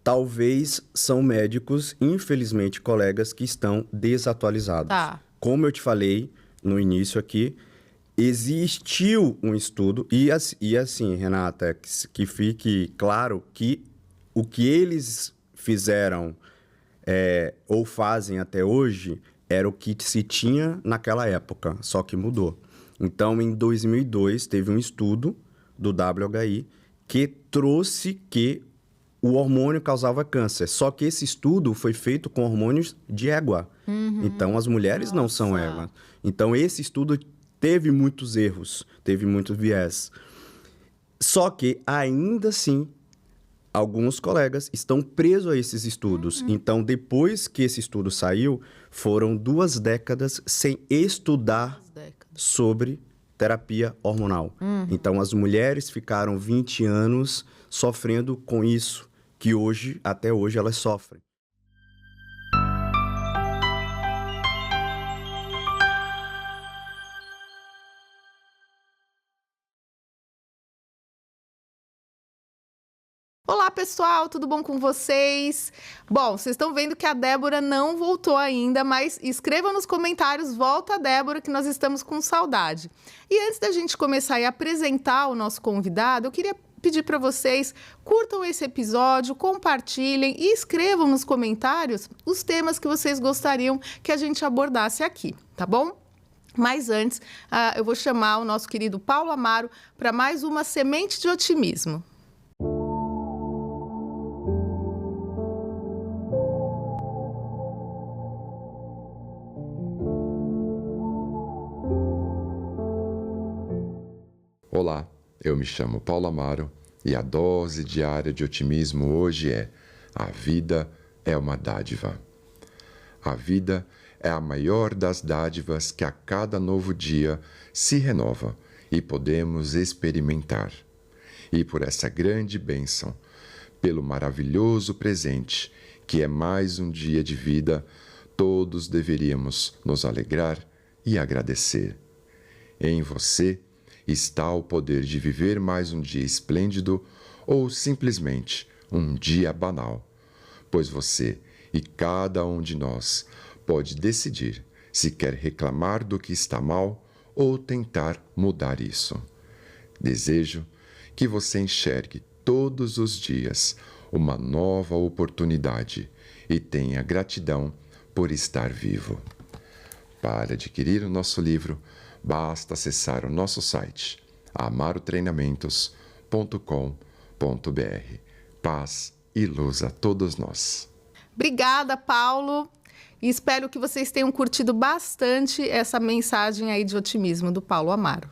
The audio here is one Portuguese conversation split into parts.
Talvez são médicos, infelizmente, colegas que estão desatualizados. Tá. Como eu te falei no início aqui, existiu um estudo, e assim, Renata, que fique claro que o que eles fizeram ou fazem até hoje era o que se tinha naquela época, só que mudou. Então, em 2002, teve um estudo do WHI que trouxe que o hormônio causava câncer. Só que esse estudo foi feito com hormônios de égua. Então, as mulheres não são égua. Então, esse estudo teve muitos erros, teve muito viés. Só que, ainda assim, alguns colegas estão presos a esses estudos. Então, depois que esse estudo saiu, foram 2 décadas sem estudar sobre terapia hormonal. Então, as mulheres ficaram 20 anos sofrendo com isso, que hoje, até hoje, elas sofrem. Olá, pessoal, tudo bom com vocês? Bom, vocês estão vendo que a Débora não voltou ainda, mas escrevam nos comentários, volta a Débora, que nós estamos com saudade. E antes da gente começar a apresentar o nosso convidado, eu queria pedir para vocês, curtam esse episódio, compartilhem e escrevam nos comentários os temas que vocês gostariam que a gente abordasse aqui, tá bom? Mas antes, eu vou chamar o nosso querido Paulo Amaro para mais uma Semente de Otimismo. Olá, eu me chamo Paulo Amaro e a dose diária de otimismo hoje é: a vida é uma dádiva. A vida é a maior das dádivas que a cada novo dia se renova e podemos experimentar. E por essa grande bênção, pelo maravilhoso presente que é mais um dia de vida, todos deveríamos nos alegrar e agradecer. Em você está o poder de viver mais um dia esplêndido ou simplesmente um dia banal, pois você e cada um de nós pode decidir se quer reclamar do que está mal ou tentar mudar isso. Desejo que você enxergue todos os dias uma nova oportunidade e tenha gratidão por estar vivo. Para adquirir o nosso livro, basta acessar o nosso site amarotreinamentos.com.br. Paz e luz a todos nós. Obrigada, Paulo. E espero que vocês tenham curtido bastante essa mensagem aí de otimismo do Paulo Amaro.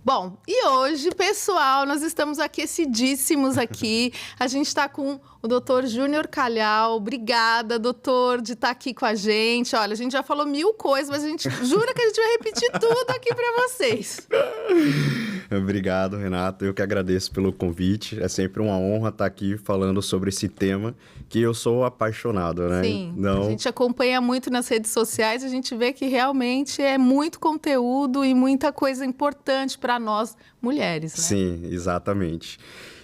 Bom, e hoje, pessoal, nós estamos aquecidíssimos aqui. A gente está com o doutor Júnior Calhau. Obrigada, doutor, de estar aqui com a gente. Olha, a gente já falou 1000 coisas, mas a gente jura que a gente vai repetir tudo aqui para vocês. Obrigado, Renato. Eu que agradeço pelo convite. É sempre uma honra estar aqui falando sobre esse tema que eu sou apaixonado, né? Sim, a gente acompanha muito nas redes sociais, a gente vê que realmente é muito conteúdo e muita coisa importante para nós mulheres, né? Sim, exatamente.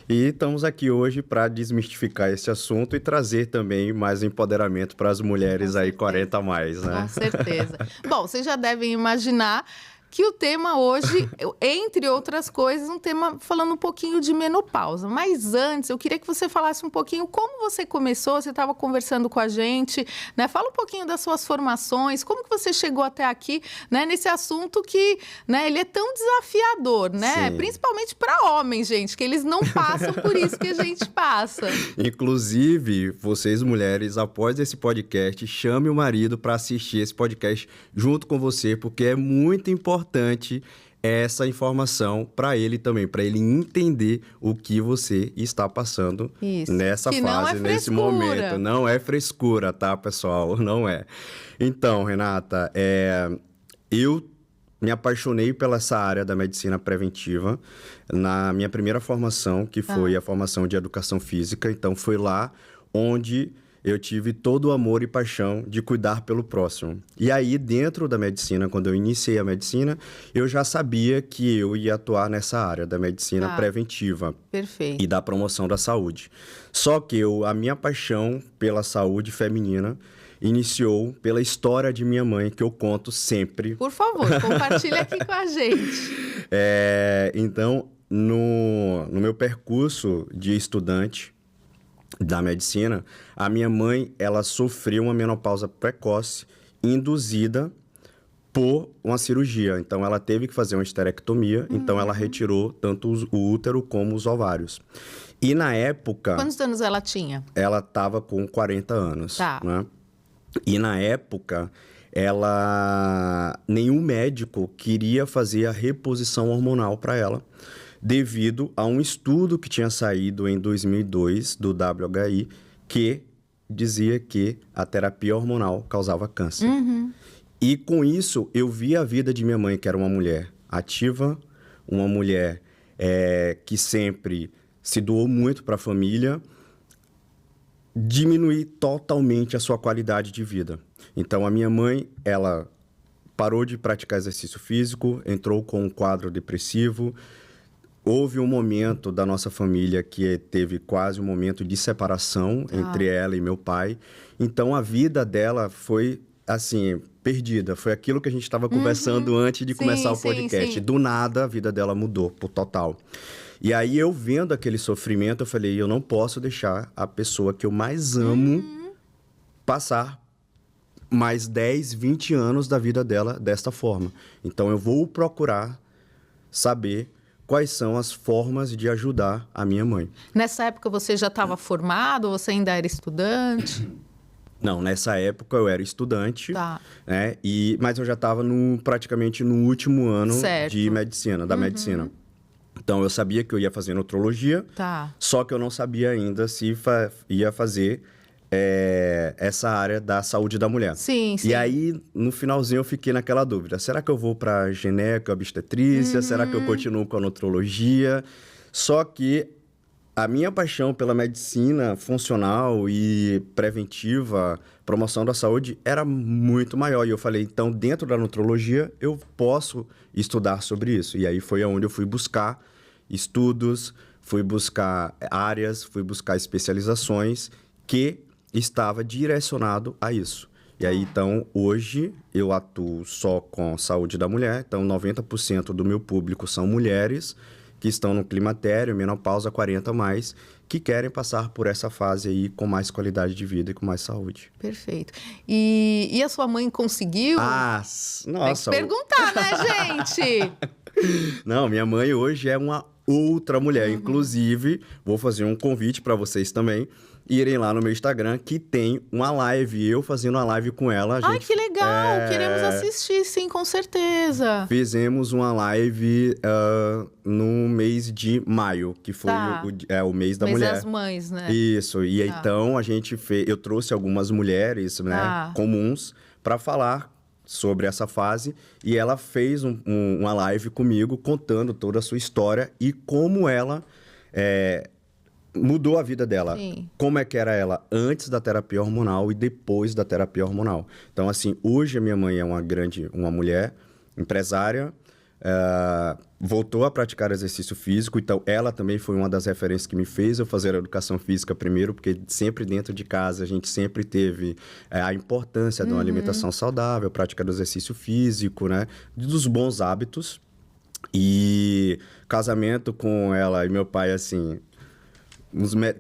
E estamos aqui hoje para desmistificar esse assunto e trazer também mais empoderamento para as mulheres aí 40 a mais, né? Com certeza. Bom, vocês já devem imaginar que o tema hoje, entre outras coisas, um tema falando um pouquinho de menopausa. Mas antes, eu queria que você falasse um pouquinho como você começou, você estava conversando com a gente, né? Fala um pouquinho das suas formações, como que você chegou até aqui, né? Nesse assunto que, né, ele é tão desafiador, né? Sim. Principalmente para homens, gente, que eles não passam por isso que a gente passa. Inclusive, vocês mulheres, após esse podcast, chame o marido para assistir esse podcast junto com você, porque é muito importante essa informação para ele também, para ele entender o que você está passando nessa fase, nesse momento. Não é frescura, tá, pessoal? Não é. Então, Renata, eu me apaixonei pela essa área da medicina preventiva na minha primeira formação, que foi a formação de educação física. Então, foi lá onde eu tive todo o amor e paixão de cuidar pelo próximo. E aí, dentro da medicina, quando eu iniciei a medicina, eu já sabia que eu ia atuar nessa área da medicina preventiva. Perfeito. E da promoção da saúde. Só que a minha paixão pela saúde feminina iniciou pela história de minha mãe, que eu conto sempre. Por favor, compartilha aqui com a gente. Então, no meu percurso de estudante da medicina, a minha mãe, ela sofreu uma menopausa precoce induzida por uma cirurgia. Então, ela teve que fazer uma esterectomia, então ela retirou tanto o útero como os ovários. E na época... Quantos anos ela tinha? Ela estava com 40 anos, Tá. né? E na época, nenhum médico queria fazer a reposição hormonal para ela, devido a um estudo que tinha saído em 2002 do WHI, que dizia que a terapia hormonal causava câncer. E com isso, eu vi a vida de minha mãe, que era uma mulher ativa, uma mulher que sempre se doou muito para a família, diminuir totalmente a sua qualidade de vida. Então, a minha mãe, ela parou de praticar exercício físico, entrou com um quadro depressivo. Houve um momento da nossa família que teve quase um momento de separação entre ela e meu pai. Então, a vida dela foi, assim, perdida. Foi aquilo que a gente estava conversando antes de começar o podcast. Sim. Do nada, a vida dela mudou por total. E aí, eu vendo aquele sofrimento, eu falei, eu não posso deixar a pessoa que eu mais amo passar mais 10, 20 anos da vida dela desta forma. Então, eu vou procurar saber quais são as formas de ajudar a minha mãe. Nessa época você já estava formado ou você ainda era estudante? Não, nessa época eu era estudante, Tá. né? Mas eu já estava praticamente no último ano Certo. de medicina, da medicina. Então, eu sabia que eu ia fazer nutrologia, Tá. só que eu não sabia ainda se ia fazer essa área da saúde da mulher. Sim. E aí, no finalzinho, eu fiquei naquela dúvida. Será que eu vou para gineco, obstetrícia? Será que eu continuo com a nutrologia? Só que a minha paixão pela medicina funcional e preventiva, promoção da saúde, era muito maior. E eu falei, então, dentro da nutrologia, eu posso estudar sobre isso. E aí foi onde eu fui buscar estudos, fui buscar áreas, fui buscar especializações que estava direcionado a isso. E aí, então, hoje, eu atuo só com saúde da mulher. Então, 90% do meu público são mulheres que estão no climatério, menopausa 40+, que querem passar por essa fase aí com mais qualidade de vida e com mais saúde. Perfeito. E a sua mãe conseguiu? Nossa. Tem que perguntar, né, gente? Não, minha mãe hoje é uma outra mulher. Inclusive, vou fazer um convite para vocês também irem lá no meu Instagram, que tem uma live, eu fazendo uma live com ela. Ai, que legal! Queremos assistir, sim, com certeza. Fizemos uma live no mês de maio, que foi o mês da mulher. Mês das mães, né? Isso, e então a gente fez... Eu trouxe algumas mulheres, né, comuns, para falar sobre essa fase, e ela fez uma live comigo, contando toda a sua história e como ela... mudou a vida dela. Sim. Como é que era ela antes da terapia hormonal e depois da terapia hormonal. Então, assim, hoje a minha mãe é uma mulher empresária, voltou a praticar exercício físico, então ela também foi uma das referências que me fez eu fazer a educação física primeiro, porque sempre dentro de casa a gente sempre teve a importância de uma alimentação saudável, prática do exercício físico, né? Dos bons hábitos. E casamento com ela e meu pai, assim...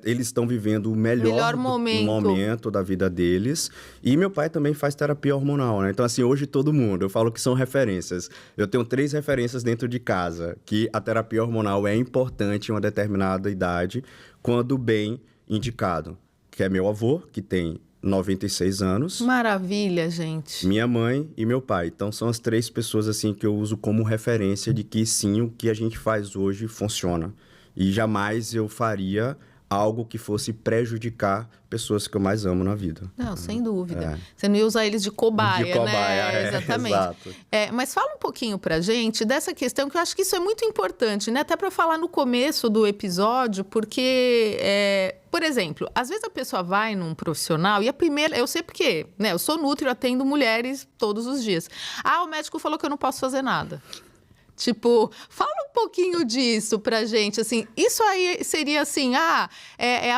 Eles estão vivendo o melhor momento da vida deles. E meu pai também faz terapia hormonal, né? Então, assim, hoje todo mundo, eu falo que são referências. Eu tenho 3 referências dentro de casa, que a terapia hormonal é importante em uma determinada idade, quando bem indicado. Que é meu avô, que tem 96 anos. Maravilha, gente. Minha mãe e meu pai. Então, são as 3 pessoas, assim, que eu uso como referência de que, sim, o que a gente faz hoje funciona. E jamais eu faria algo que fosse prejudicar pessoas que eu mais amo na vida. Não, sem dúvida. Você não ia usar eles de cobaia, De cobaia, né? Exatamente. Exato. Mas fala um pouquinho pra gente dessa questão, que eu acho que isso é muito importante, né? Até para falar no começo do episódio, porque, por exemplo, às vezes a pessoa vai num profissional e a primeira... Eu sei porque, né? Eu sou nutri, eu atendo mulheres todos os dias. O médico falou que eu não posso fazer nada. Tipo, fala um pouquinho disso pra gente, assim, isso aí seria assim, a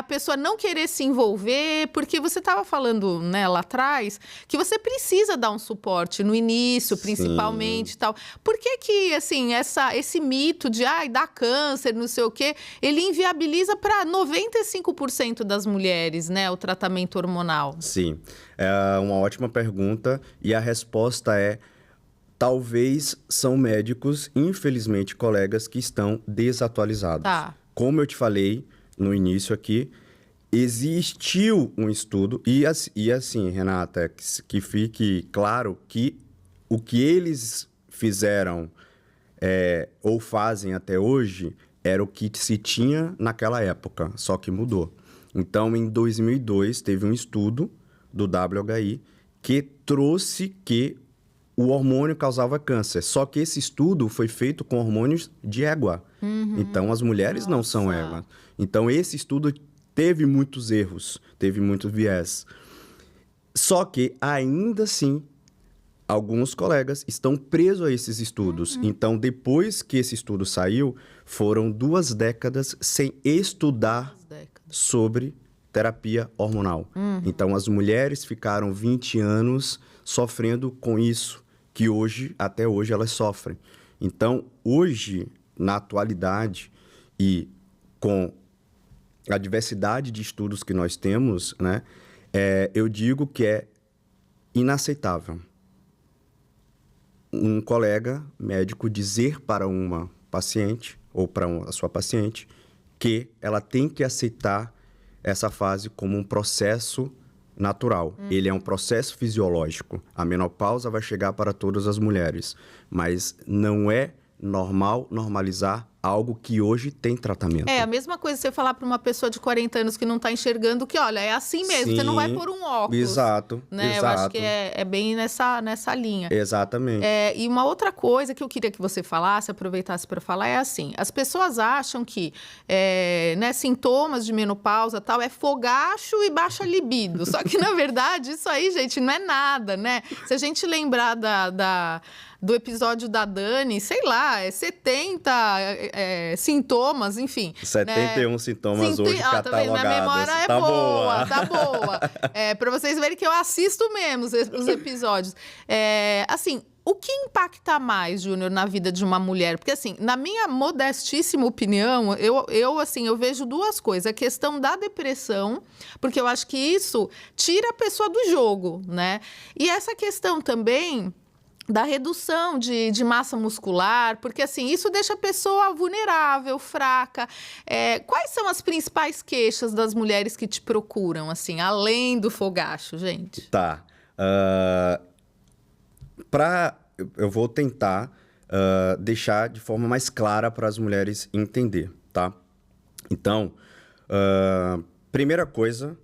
pessoa não querer se envolver, porque você estava falando, né, lá atrás, que você precisa dar um suporte no início, principalmente, e tal. Por que assim, esse mito de, dá câncer, não sei o quê, ele inviabiliza para 95% das mulheres, né, o tratamento hormonal? Sim, é uma ótima pergunta e a resposta é: talvez são médicos, infelizmente, colegas que estão desatualizados. Tá. Como eu te falei no início aqui, existiu um estudo, e assim, Renata, que fique claro que o que eles fizeram ou fazem até hoje era o que se tinha naquela época, só que mudou. Então, em 2002, teve um estudo do WHI que trouxe que o hormônio causava câncer. Só que esse estudo foi feito com hormônios de égua. Então, as mulheres não são égua. Então, esse estudo teve muitos erros, teve muito viés. Só que, ainda assim, alguns colegas estão presos a esses estudos. Então, depois que esse estudo saiu, foram 2 décadas sem estudar sobre terapia hormonal. Então, as mulheres ficaram 20 anos sofrendo com isso, que hoje, até hoje, elas sofrem. Então, hoje, na atualidade e com a diversidade de estudos que nós temos, né, eu digo que é inaceitável um colega médico dizer para uma paciente ou para a sua paciente que ela tem que aceitar essa fase como um processo natural. Ele é um processo fisiológico. A menopausa vai chegar para todas as mulheres, mas não é normal normalizar algo que hoje tem tratamento. A mesma coisa você falar para uma pessoa de 40 anos que não está enxergando que, olha, é assim mesmo, Sim, você não vai pôr um óculos. Exato, né? exato. Eu acho que é bem nessa linha. Exatamente. E uma outra coisa que eu queria que você falasse, aproveitasse para falar, é assim, as pessoas acham que né, sintomas de menopausa tal é fogacho e baixa libido. Só que, na verdade, isso aí, gente, não é nada, né? Se a gente lembrar do episódio da Dani, sei lá, 70 sintomas, enfim. 71 né? sintomas hoje catalogados. Tá vendo? Minha memória é tá boa, tá boa. Para vocês verem que eu assisto mesmo os episódios. Assim, o que impacta mais, Júnior, na vida de uma mulher? Porque, assim, na minha modestíssima opinião, eu vejo 2 coisas. A questão da depressão, porque eu acho que isso tira a pessoa do jogo, né? E essa questão também da redução de massa muscular, porque assim, isso deixa a pessoa vulnerável, fraca. Quais são as principais queixas das mulheres que te procuram, assim, além do fogacho, gente? Tá. Eu vou tentar deixar de forma mais clara para as mulheres entender, tá? Então, primeira coisa,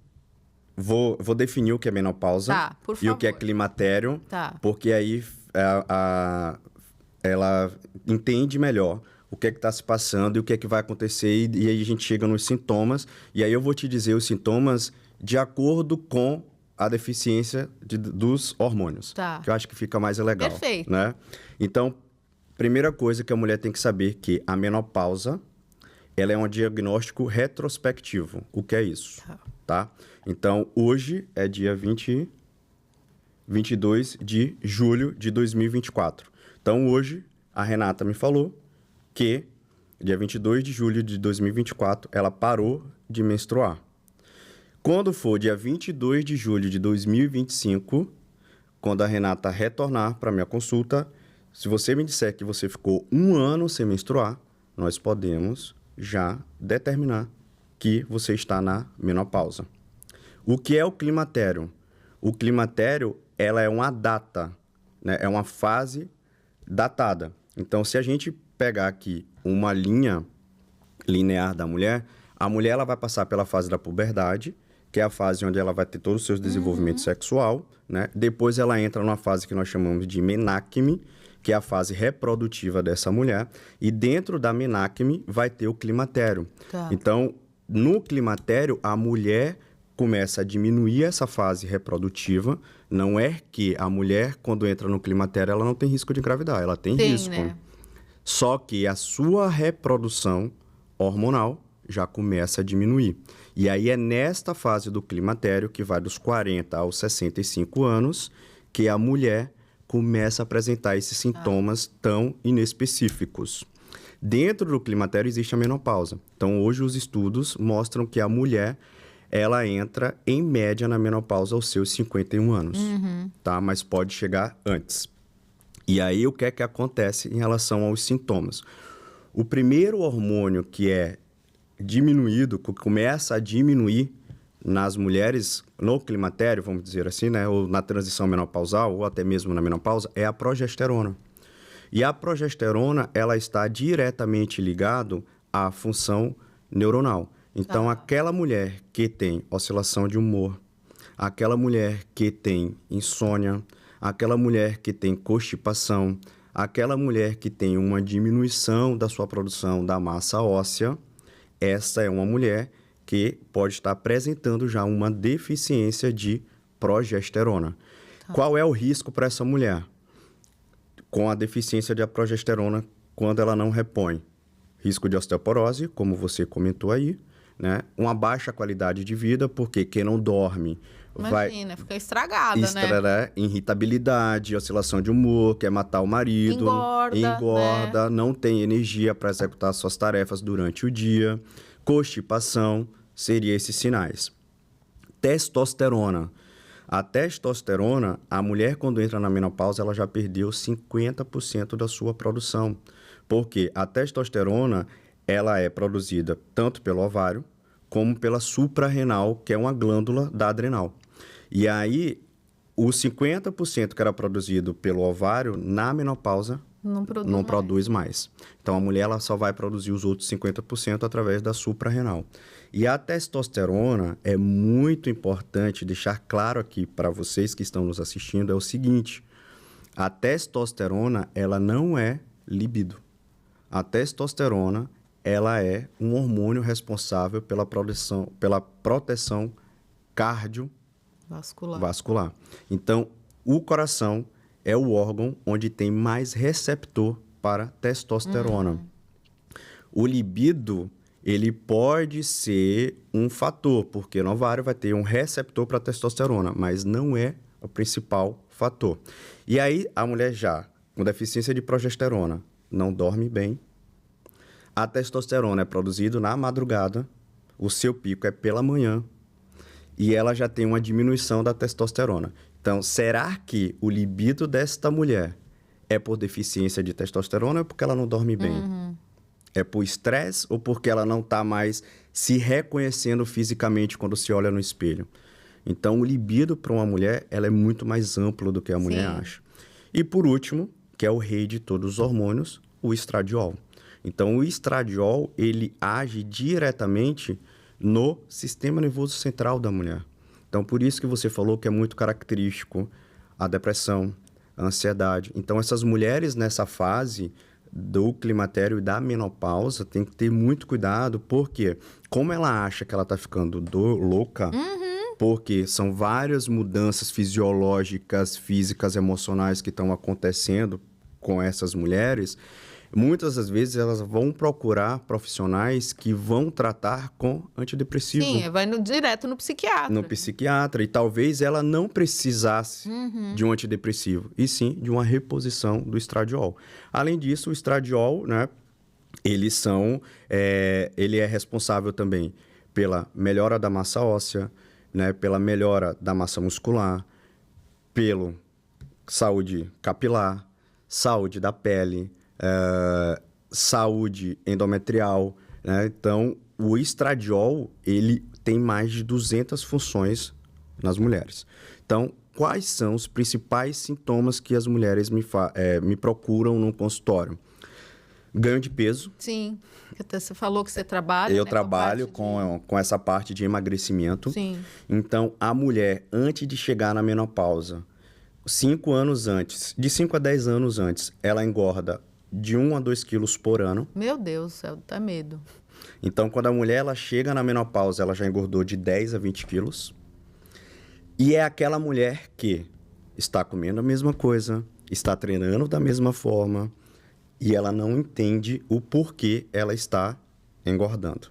vou definir o que é menopausa por favor. E o que é climatério, porque aí ela entende melhor o que é que está se passando e o que é que vai acontecer, e aí a gente chega nos sintomas, e aí eu vou te dizer os sintomas de acordo com a deficiência dos hormônios, que eu acho que fica mais legal. Perfeito. Né? Então, primeira coisa que a mulher tem que saber que a menopausa, ela é um diagnóstico retrospectivo. O que é isso? Tá? Então, hoje é dia 22 de julho de 2024. Então, hoje, a Renata me falou que, dia 22 de julho de 2024, ela parou de menstruar. Quando for dia 22 de julho de 2025, quando a Renata retornar para a minha consulta, se você me disser que você ficou 1 ano sem menstruar, nós podemos já determinar que você está na menopausa. O que é o climatério? O climatério, ela é uma data, né? É uma fase datada. Então, se a gente pegar aqui uma linha linear da mulher, A mulher ela vai passar pela fase da puberdade, que é a fase onde ela vai ter todo o seu desenvolvimento sexual, né? Depois ela entra numa fase que nós chamamos de menacme, que é a fase reprodutiva dessa mulher. E dentro da menacme vai ter o climatério. Tá. Então, no climatério, a mulher começa a diminuir essa fase reprodutiva. Não é que a mulher, quando entra no climatério, ela não tem risco de engravidar. Ela tem risco. Né? Só que a sua reprodução hormonal já começa a diminuir. E aí é nesta fase do climatério, que vai dos 40 aos 65 anos, que a mulher começa a apresentar esses sintomas tão inespecíficos. Dentro do climatério existe a menopausa. Então, hoje os estudos mostram que a mulher, ela entra, em média, na menopausa aos seus 51 anos, tá? Mas pode chegar antes. E aí, o que é que acontece em relação aos sintomas? O primeiro hormônio que é diminuído, que começa a diminuir nas mulheres no climatério, vamos dizer assim, né? Ou na transição menopausal, ou até mesmo na menopausa, é a progesterona. E a progesterona, ela está diretamente ligada à função neuronal. Então, aquela mulher que tem oscilação de humor, aquela mulher que tem insônia, aquela mulher que tem constipação, aquela mulher que tem uma diminuição da sua produção da massa óssea, essa é uma mulher que pode estar apresentando já uma deficiência de progesterona. Qual é o risco para essa mulher com a deficiência de progesterona quando ela não repõe? Risco de osteoporose, como você comentou aí, né? Uma baixa qualidade de vida, porque quem não dorme Imagina, fica estragada, né? Irritabilidade, oscilação de humor, quer matar o marido, engorda, não tem energia para executar suas tarefas durante o dia. Constipação seria esses sinais. Testosterona. A testosterona, a mulher quando entra na menopausa, ela já perdeu 50% da sua produção. Porque a testosterona, ela é produzida tanto pelo ovário, como pela suprarrenal, que é uma glândula da adrenal. E aí, os 50% que era produzido pelo ovário, na menopausa, não produz mais. Então, a mulher ela só vai produzir os outros 50% através da suprarrenal. E a testosterona, é muito importante deixar claro aqui para vocês que estão nos assistindo, é o seguinte: a testosterona, ela não é libido. A testosterona, ela é um hormônio responsável pela proteção cardiovascular. Então, o coração é o órgão onde tem mais receptor para testosterona. O libido, ele pode ser um fator, porque no ovário vai ter um receptor para testosterona, mas não é o principal fator. E aí, a mulher já, com deficiência de progesterona, não dorme bem. A testosterona é produzida na madrugada, o seu pico é pela manhã, e ela já tem uma diminuição da testosterona. Então, será que o libido desta mulher é por deficiência de testosterona ou porque ela não dorme bem? É por estresse ou porque ela não está mais se reconhecendo fisicamente quando se olha no espelho? Então, o libido para uma mulher, ela é muito mais amplo do que a mulher acha. E por último, que é o rei de todos os hormônios, o estradiol. Então, o estradiol, ele age diretamente no sistema nervoso central da mulher. Então, por isso que você falou que é muito característico a depressão, a ansiedade. Então, essas mulheres nessa fase do climatério e da menopausa tem que ter muito cuidado, porque como ela acha que ela está ficando louca, porque são várias mudanças fisiológicas, físicas, emocionais que estão acontecendo com essas mulheres, muitas das vezes elas vão procurar profissionais que vão tratar com antidepressivo. Sim, vai direto no psiquiatra. No psiquiatra. E talvez ela não precisasse de um antidepressivo, e sim de uma reposição do estradiol. Além disso, o estradiol, né, ele é responsável também pela melhora da massa óssea, né, pela melhora da massa muscular, pela saúde capilar, saúde da pele, saúde endometrial, né? Então, o estradiol, ele tem mais de 200 funções nas mulheres. Então, quais são os principais sintomas que as mulheres me procuram no consultório? Ganho de peso. Sim. Até você falou que você trabalha, Eu né, trabalho com a parte com essa parte de emagrecimento. Sim. Então, a mulher, antes de chegar na menopausa, 5 anos antes, de 5 a 10 anos antes, ela engorda de 1 a 2 quilos por ano. Meu Deus do céu, dá medo. Então, quando a mulher ela chega na menopausa, ela já engordou de 10 a 20 quilos. E é aquela mulher que está comendo a mesma coisa, está treinando da mesma forma, e ela não entende o porquê ela está engordando.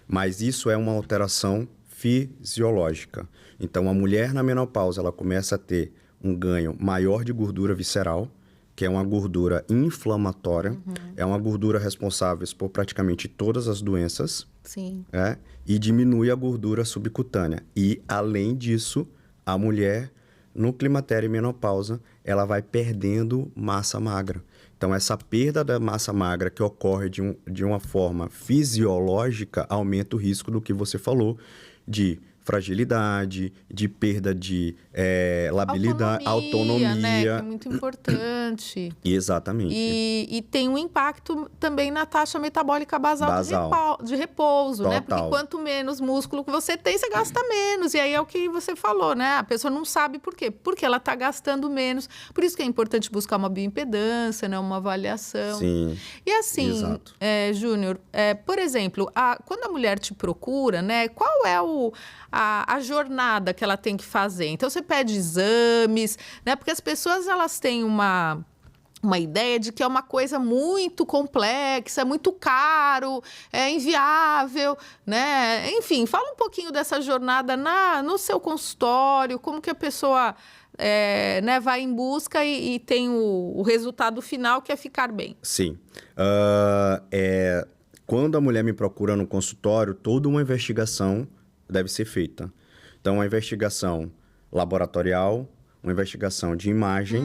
Mas isso é uma alteração fisiológica. Então, a mulher na menopausa, ela começa a ter um ganho maior de gordura visceral, que é uma gordura inflamatória, é uma gordura responsável por praticamente todas as doenças, Sim. e diminui a gordura subcutânea. E, além disso, a mulher, no climatério e menopausa, ela vai perdendo massa magra. Então, essa perda da massa magra que ocorre de uma forma fisiológica aumenta o risco do que você falou, de fragilidade, de perda de labilidade, autonomia. Né? Que é muito importante. Exatamente. E tem um impacto também na taxa metabólica basal. De repouso, Total. né? Porque quanto menos músculo que você tem, você gasta menos. E aí é o que você falou, né? A pessoa não sabe por quê. Porque ela está gastando menos. Por isso que é importante buscar uma bioimpedância, né? Uma avaliação. Sim. E assim, Exato. Júnior, por exemplo, quando a mulher te procura, né? Qual é a jornada que ela tem que fazer? Então, você pede exames, né? Porque as pessoas, elas têm uma ideia de que é uma coisa muito complexa, muito caro, é inviável, né? Enfim, fala um pouquinho dessa jornada no seu consultório, como que a pessoa né, vai em busca e tem o resultado final, que é ficar bem. Sim. Quando a mulher me procura no consultório, toda uma investigação deve ser feita. Então, uma investigação laboratorial, uma investigação de imagem,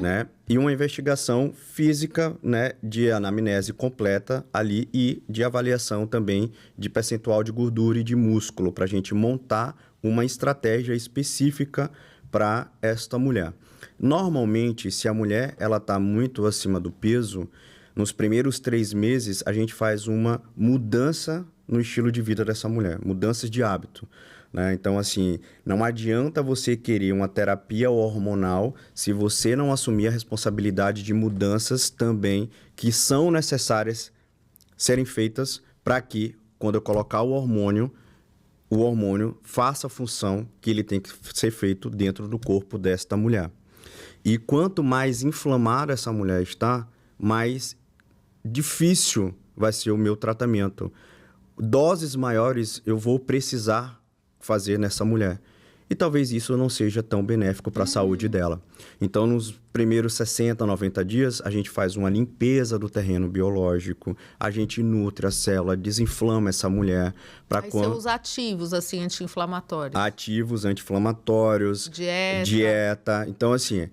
né? E uma investigação física, né? De anamnese completa ali e de avaliação também de percentual de gordura e de músculo, para a gente montar uma estratégia específica para esta mulher. Normalmente, se a mulher ela está muito acima do peso, nos primeiros 3 meses, a gente faz uma mudança no estilo de vida dessa mulher, mudanças de hábito, né? Então, assim, não adianta você querer uma terapia hormonal se você não assumir a responsabilidade de mudanças também que são necessárias serem feitas para que, quando eu colocar o hormônio faça a função que ele tem que ser feito dentro do corpo desta mulher. E quanto mais inflamada essa mulher está, mais difícil vai ser o meu tratamento. Doses maiores eu vou precisar fazer nessa mulher. E talvez isso não seja tão benéfico para a saúde dela. Então, nos primeiros 60, 90 dias, a gente faz uma limpeza do terreno biológico, a gente nutre a célula, desinflama essa mulher. Aí são os ativos, assim, anti-inflamatórios. Ativos, anti-inflamatórios. Dieta. Então, assim,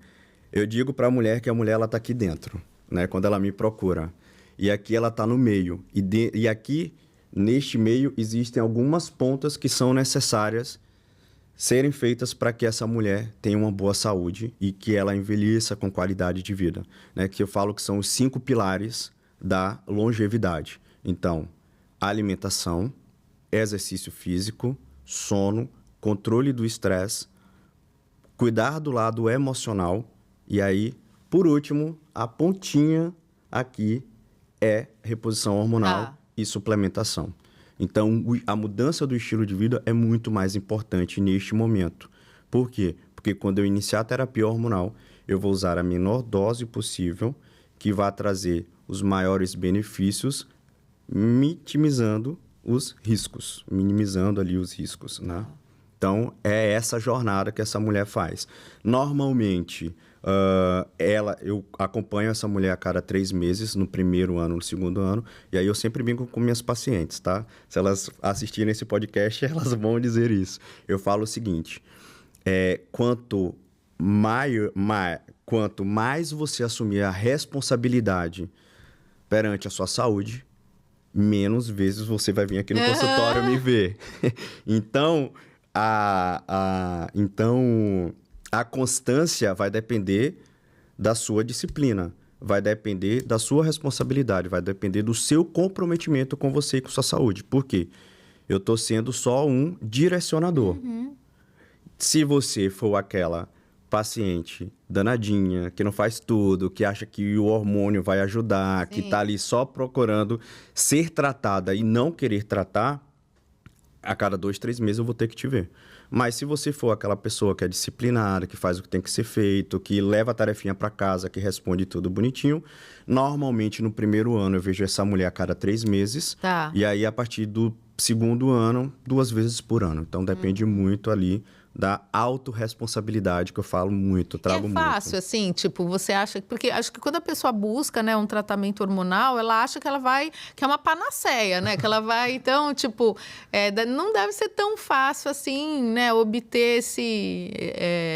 eu digo para a mulher que a mulher ela está aqui dentro, né? Quando ela me procura. E aqui ela está no meio. E aqui, neste meio, existem algumas pontas que são necessárias serem feitas para que essa mulher tenha uma boa saúde e que ela envelheça com qualidade de vida, né? Que eu falo que são os 5 pilares da longevidade. Então, alimentação, exercício físico, sono, controle do estresse, cuidar do lado emocional e aí, por último, a pontinha aqui é reposição hormonal e suplementação. Então, a mudança do estilo de vida é muito mais importante neste momento. Por quê? Porque quando eu iniciar a terapia hormonal, eu vou usar a menor dose possível, que vai trazer os maiores benefícios, minimizando os riscos, né? Então, é essa jornada que essa mulher faz. Normalmente, eu acompanho essa mulher a cada 3 meses, no primeiro ano, no segundo ano, e aí eu sempre brinco com minhas pacientes, tá? Se elas assistirem esse podcast, elas vão dizer isso. Eu falo o seguinte, quanto mais você assumir a responsabilidade perante a sua saúde, menos vezes você vai vir aqui no consultório me ver. Então, a constância vai depender da sua disciplina, vai depender da sua responsabilidade, vai depender do seu comprometimento com você e com sua saúde. Por quê? Eu estou sendo só um direcionador. Se você for aquela paciente danadinha, que não faz tudo, que acha que o hormônio vai ajudar, que está ali só procurando ser tratada e não querer tratar, a cada 2, 3 meses eu vou ter que te ver. Mas se você for aquela pessoa que é disciplinada, que faz o que tem que ser feito, que leva a tarefinha para casa, que responde tudo bonitinho, normalmente no primeiro ano eu vejo essa mulher a cada 3 meses. Tá. E aí a partir do segundo ano, 2 vezes por ano. Então depende muito ali da autorresponsabilidade, que eu falo muito, trago muito. É fácil, assim, tipo, você acha... Porque acho que quando a pessoa busca, né, um tratamento hormonal, ela acha que ela vai... Que é uma panaceia, né? Que ela vai, então, tipo... não deve ser tão fácil, assim, né, obter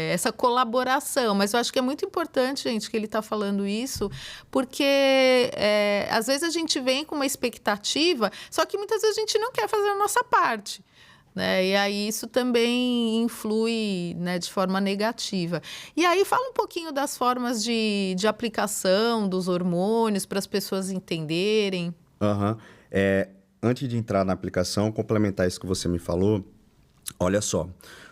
essa colaboração. Mas eu acho que é muito importante, gente, que ele está falando isso, porque às vezes a gente vem com uma expectativa, só que muitas vezes a gente não quer fazer a nossa parte. Né? E aí isso também influi, né, de forma negativa. E aí fala um pouquinho das formas de aplicação dos hormônios para as pessoas entenderem. Antes de entrar na aplicação, complementar isso que você me falou, olha só,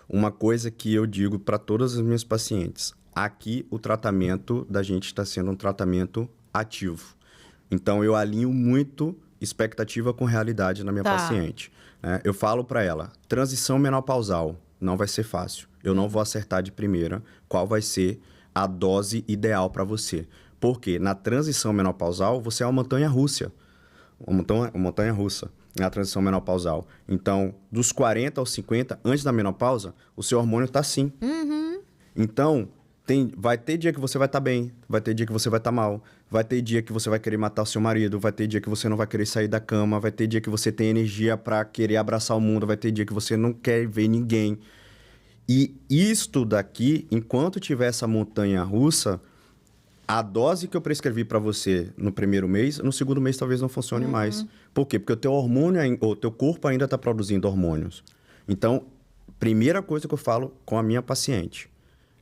uma coisa que eu digo para todas as minhas pacientes, aqui o tratamento da gente está sendo um tratamento ativo. Então eu alinho muito expectativa com realidade na minha paciente. Eu falo para ela, transição menopausal não vai ser fácil. Eu não vou acertar de primeira qual vai ser a dose ideal para você. Porque na transição menopausal, você é uma montanha-russa. Uma montanha-russa na transição menopausal. Então, dos 40 aos 50, antes da menopausa, o seu hormônio está assim. Então, vai ter dia que você vai estar bem, vai ter dia que você vai estar mal, vai ter dia que você vai querer matar o seu marido, vai ter dia que você não vai querer sair da cama, vai ter dia que você tem energia para querer abraçar o mundo, vai ter dia que você não quer ver ninguém. E isto daqui, enquanto tiver essa montanha-russa, a dose que eu prescrevi para você no primeiro mês, no segundo mês talvez não funcione mais. Por quê? Porque o teu hormônio, o teu corpo ainda está produzindo hormônios. Então, primeira coisa que eu falo com a minha paciente,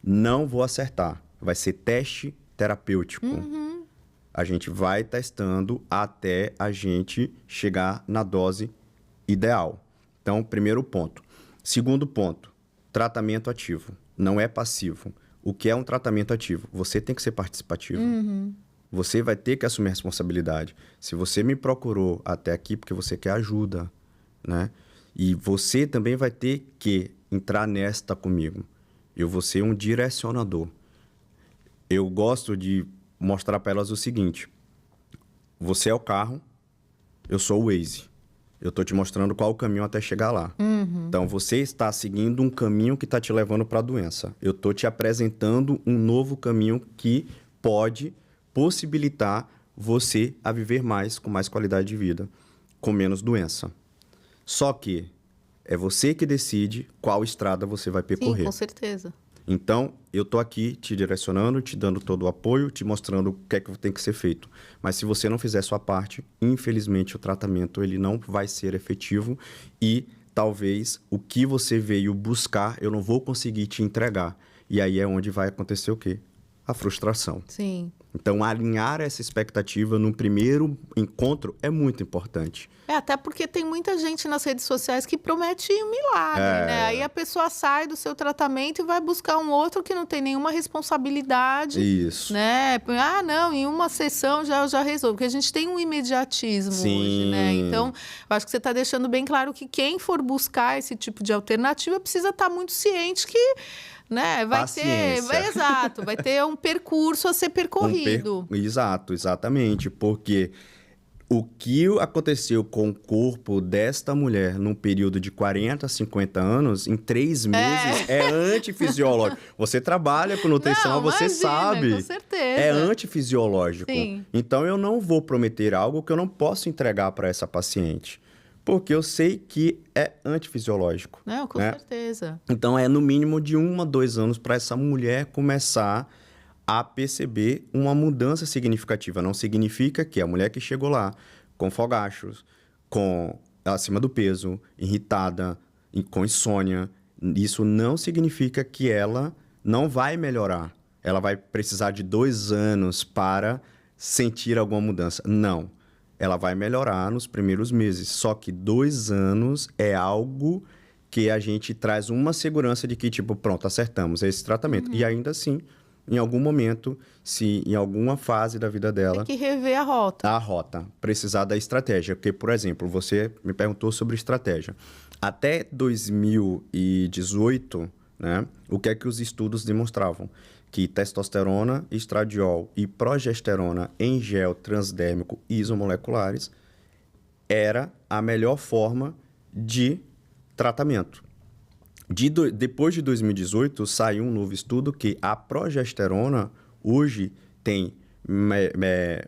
não vou acertar. Vai ser teste terapêutico. A gente vai testando até a gente chegar na dose ideal. Então, primeiro ponto. Segundo ponto, tratamento ativo. Não é passivo. O que é um tratamento ativo? Você tem que ser participativo. Você vai ter que assumir a responsabilidade. Se você me procurou até aqui porque você quer ajuda, né? E você também vai ter que entrar nesta comigo. Eu vou ser um direcionador. Eu gosto de mostrar para elas o seguinte. Você é o carro, eu sou o Waze. Eu estou te mostrando qual o caminho até chegar lá. Então, você está seguindo um caminho que está te levando para a doença. Eu estou te apresentando um novo caminho que pode possibilitar você a viver mais, com mais qualidade de vida, com menos doença. Só que é você que decide qual estrada você vai percorrer. Sim, com certeza. Então, eu estou aqui te direcionando, te dando todo o apoio, te mostrando o que é que tem que ser feito. Mas se você não fizer sua parte, infelizmente o tratamento ele não vai ser efetivo e talvez o que você veio buscar eu não vou conseguir te entregar. E aí é onde vai acontecer o quê? A frustração. Sim. Então, alinhar essa expectativa no primeiro encontro é muito importante. Até porque tem muita gente nas redes sociais que promete um milagre, né? Aí a pessoa sai do seu tratamento e vai buscar um outro que não tem nenhuma responsabilidade. Isso. Né? Ah, não, em uma sessão já resolve. Porque a gente tem um imediatismo hoje, né? Então, eu acho que você está deixando bem claro que quem for buscar esse tipo de alternativa precisa estar muito ciente que... Né? Vai ter um percurso a ser percorrido. Exato, exatamente, porque o que aconteceu com o corpo desta mulher num período de 40 a 50 anos, em 3 meses, é antifisiológico. Você trabalha com nutrição, você sabe. Com certeza. É antifisiológico. Sim. Então, eu não vou prometer algo que eu não posso entregar para essa paciente. Porque eu sei que é antifisiológico. Não, com certeza. Então, é no mínimo de 1 a 2 anos para essa mulher começar a perceber uma mudança significativa. Não significa que a mulher que chegou lá com fogachos, acima do peso, irritada, com insônia, isso não significa que ela não vai melhorar. Ela vai precisar de 2 anos para sentir alguma mudança. Não. Ela vai melhorar nos primeiros meses. Só que 2 anos é algo que a gente traz uma segurança de que, tipo, pronto, acertamos esse tratamento. E ainda assim, em algum momento, se em alguma fase da vida dela... Tem que rever a rota. A rota, precisar da estratégia. Porque, por exemplo, você me perguntou sobre estratégia. Até 2018, né, o que é que os estudos demonstravam? Que testosterona, estradiol e progesterona em gel transdérmico isomoleculares era a melhor forma de tratamento. Depois de 2018, saiu um novo estudo que a progesterona hoje tem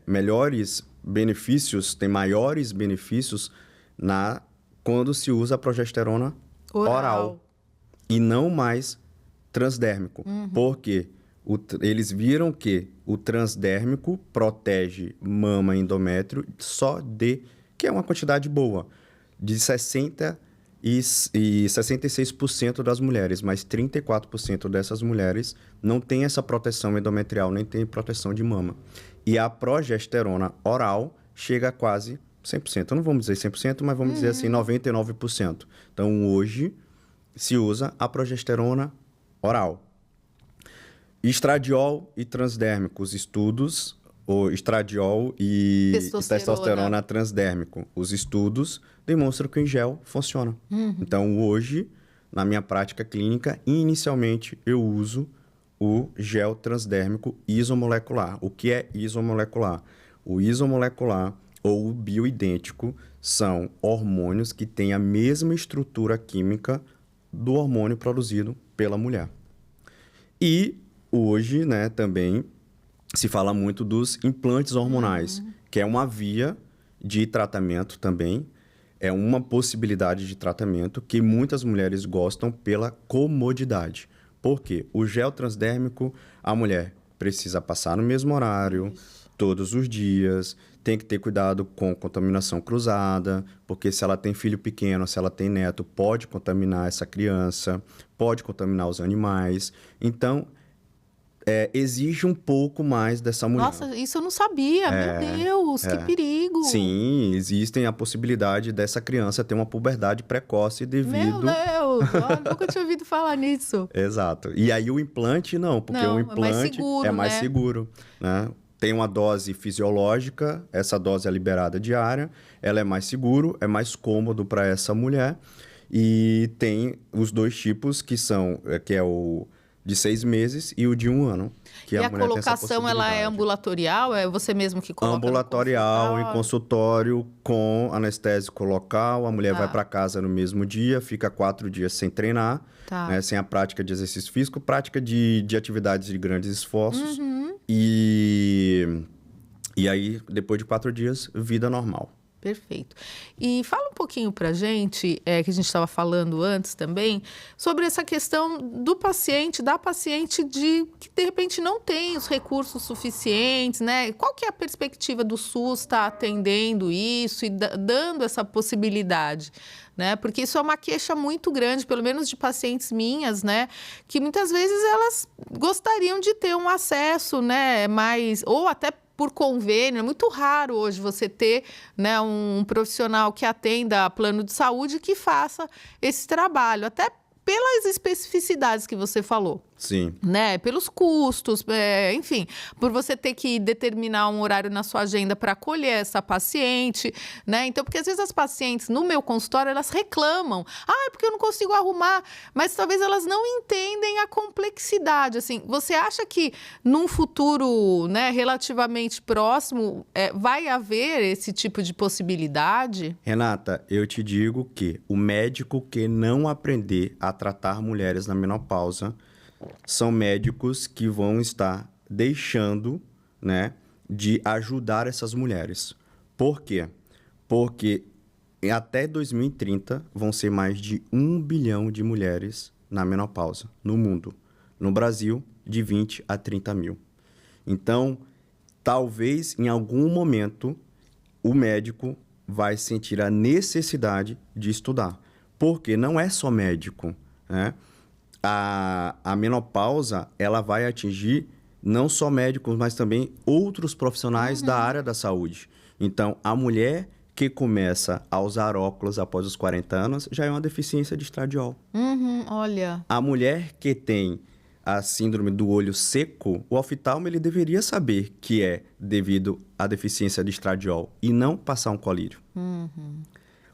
melhores benefícios, tem maiores benefícios quando se usa a progesterona oral e não mais transdérmico. Porque eles viram que o transdérmico protege mama e endométrio que é uma quantidade boa, de 60% e 66% das mulheres, mas 34% dessas mulheres não tem essa proteção endometrial, nem tem proteção de mama. E a progesterona oral chega a quase 100%. Não vamos dizer 100%, mas vamos dizer assim, 99%. Então, hoje, se usa a progesterona oral. Estradiol e transdérmico, os estudos, o estradiol e testosterona transdérmico, os estudos demonstram que o gel funciona. Então, hoje, na minha prática clínica, inicialmente eu uso o gel transdérmico isomolecular. O que é isomolecular? O isomolecular ou o bioidêntico são hormônios que têm a mesma estrutura química do hormônio produzido pela mulher. E hoje, né, também se fala muito dos implantes hormonais, que é uma via de tratamento também, é uma possibilidade de tratamento que muitas mulheres gostam pela comodidade. Por quê? O gel transdérmico, a mulher precisa passar no mesmo horário, todos os dias, tem que ter cuidado com contaminação cruzada, porque se ela tem filho pequeno, se ela tem neto, pode contaminar essa criança, pode contaminar os animais. Então, exige um pouco mais dessa mulher. Nossa, isso eu não sabia. Meu Deus, que perigo. Sim, existem a possibilidade dessa criança ter uma puberdade precoce devido... Meu Deus, nunca tinha ouvido falar nisso. Exato. E aí o implante não, porque o implante é mais seguro, né? Tem uma dose fisiológica, essa dose é liberada diária, ela é mais seguro, é mais cômodo para essa mulher. E tem os 2 tipos que é o de 6 meses e o de 1 ano. Que e a colocação, ela é ambulatorial? É você mesmo que coloca? Ambulatorial, em consultório, com anestésico local. A mulher vai para casa no mesmo dia, fica 4 dias sem treinar, né, sem a prática de exercício físico, prática de atividades de grandes esforços. E aí, depois de 4 dias, vida normal. Perfeito. E fala um pouquinho pra gente, que a gente estava falando antes também, sobre essa questão do paciente, da paciente que de repente não tem os recursos suficientes, né? Qual que é a perspectiva do SUS estar atendendo isso e dando essa possibilidade? Né? Porque isso é uma queixa muito grande, pelo menos de pacientes minhas, né? Que muitas vezes elas gostariam de ter um acesso, né? Ou até por convênio. É muito raro hoje você ter, né, um profissional que atenda plano de saúde que faça esse trabalho, até pelas especificidades que você falou. Sim. Né? Pelos custos, enfim, por você ter que determinar um horário na sua agenda para acolher essa paciente, né? Então, porque às vezes as pacientes no meu consultório, elas reclamam. É porque eu não consigo arrumar. Mas talvez elas não entendem a complexidade, assim. Você acha que num futuro, né, relativamente próximo, vai haver esse tipo de possibilidade? Renata, eu te digo que o médico que não aprender a tratar mulheres na menopausa são médicos que vão estar deixando, né, de ajudar essas mulheres. Por quê? Porque até 2030 vão ser mais de 1 bilhão de mulheres na menopausa no mundo. No Brasil, de 20 a 30 mil. Então, talvez em algum momento o médico vai sentir a necessidade de estudar. Porque não é só médico, né? A menopausa, ela vai atingir não só médicos, mas também outros profissionais da área da saúde. Então, a mulher que começa a usar óculos após os 40 anos já é uma deficiência de estradiol. Olha. A mulher que tem a síndrome do olho seco, o oftalmo ele deveria saber que é devido à deficiência de estradiol e não passar um colírio.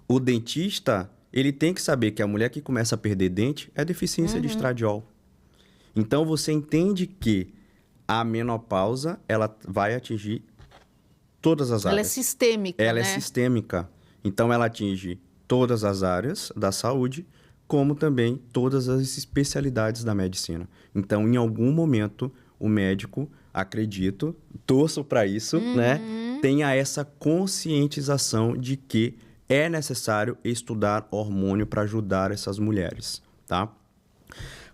O dentista, ele tem que saber que a mulher que começa a perder dente é deficiência de estradiol. Então, você entende que a menopausa, ela vai atingir todas as áreas. Ela é sistêmica, Ela é né? sistêmica. Então, ela atinge todas as áreas da saúde, como também todas as especialidades da medicina. Então, em algum momento, o médico, acredito, torço para isso, né? Tenha essa conscientização de que é necessário estudar hormônio para ajudar essas mulheres, tá?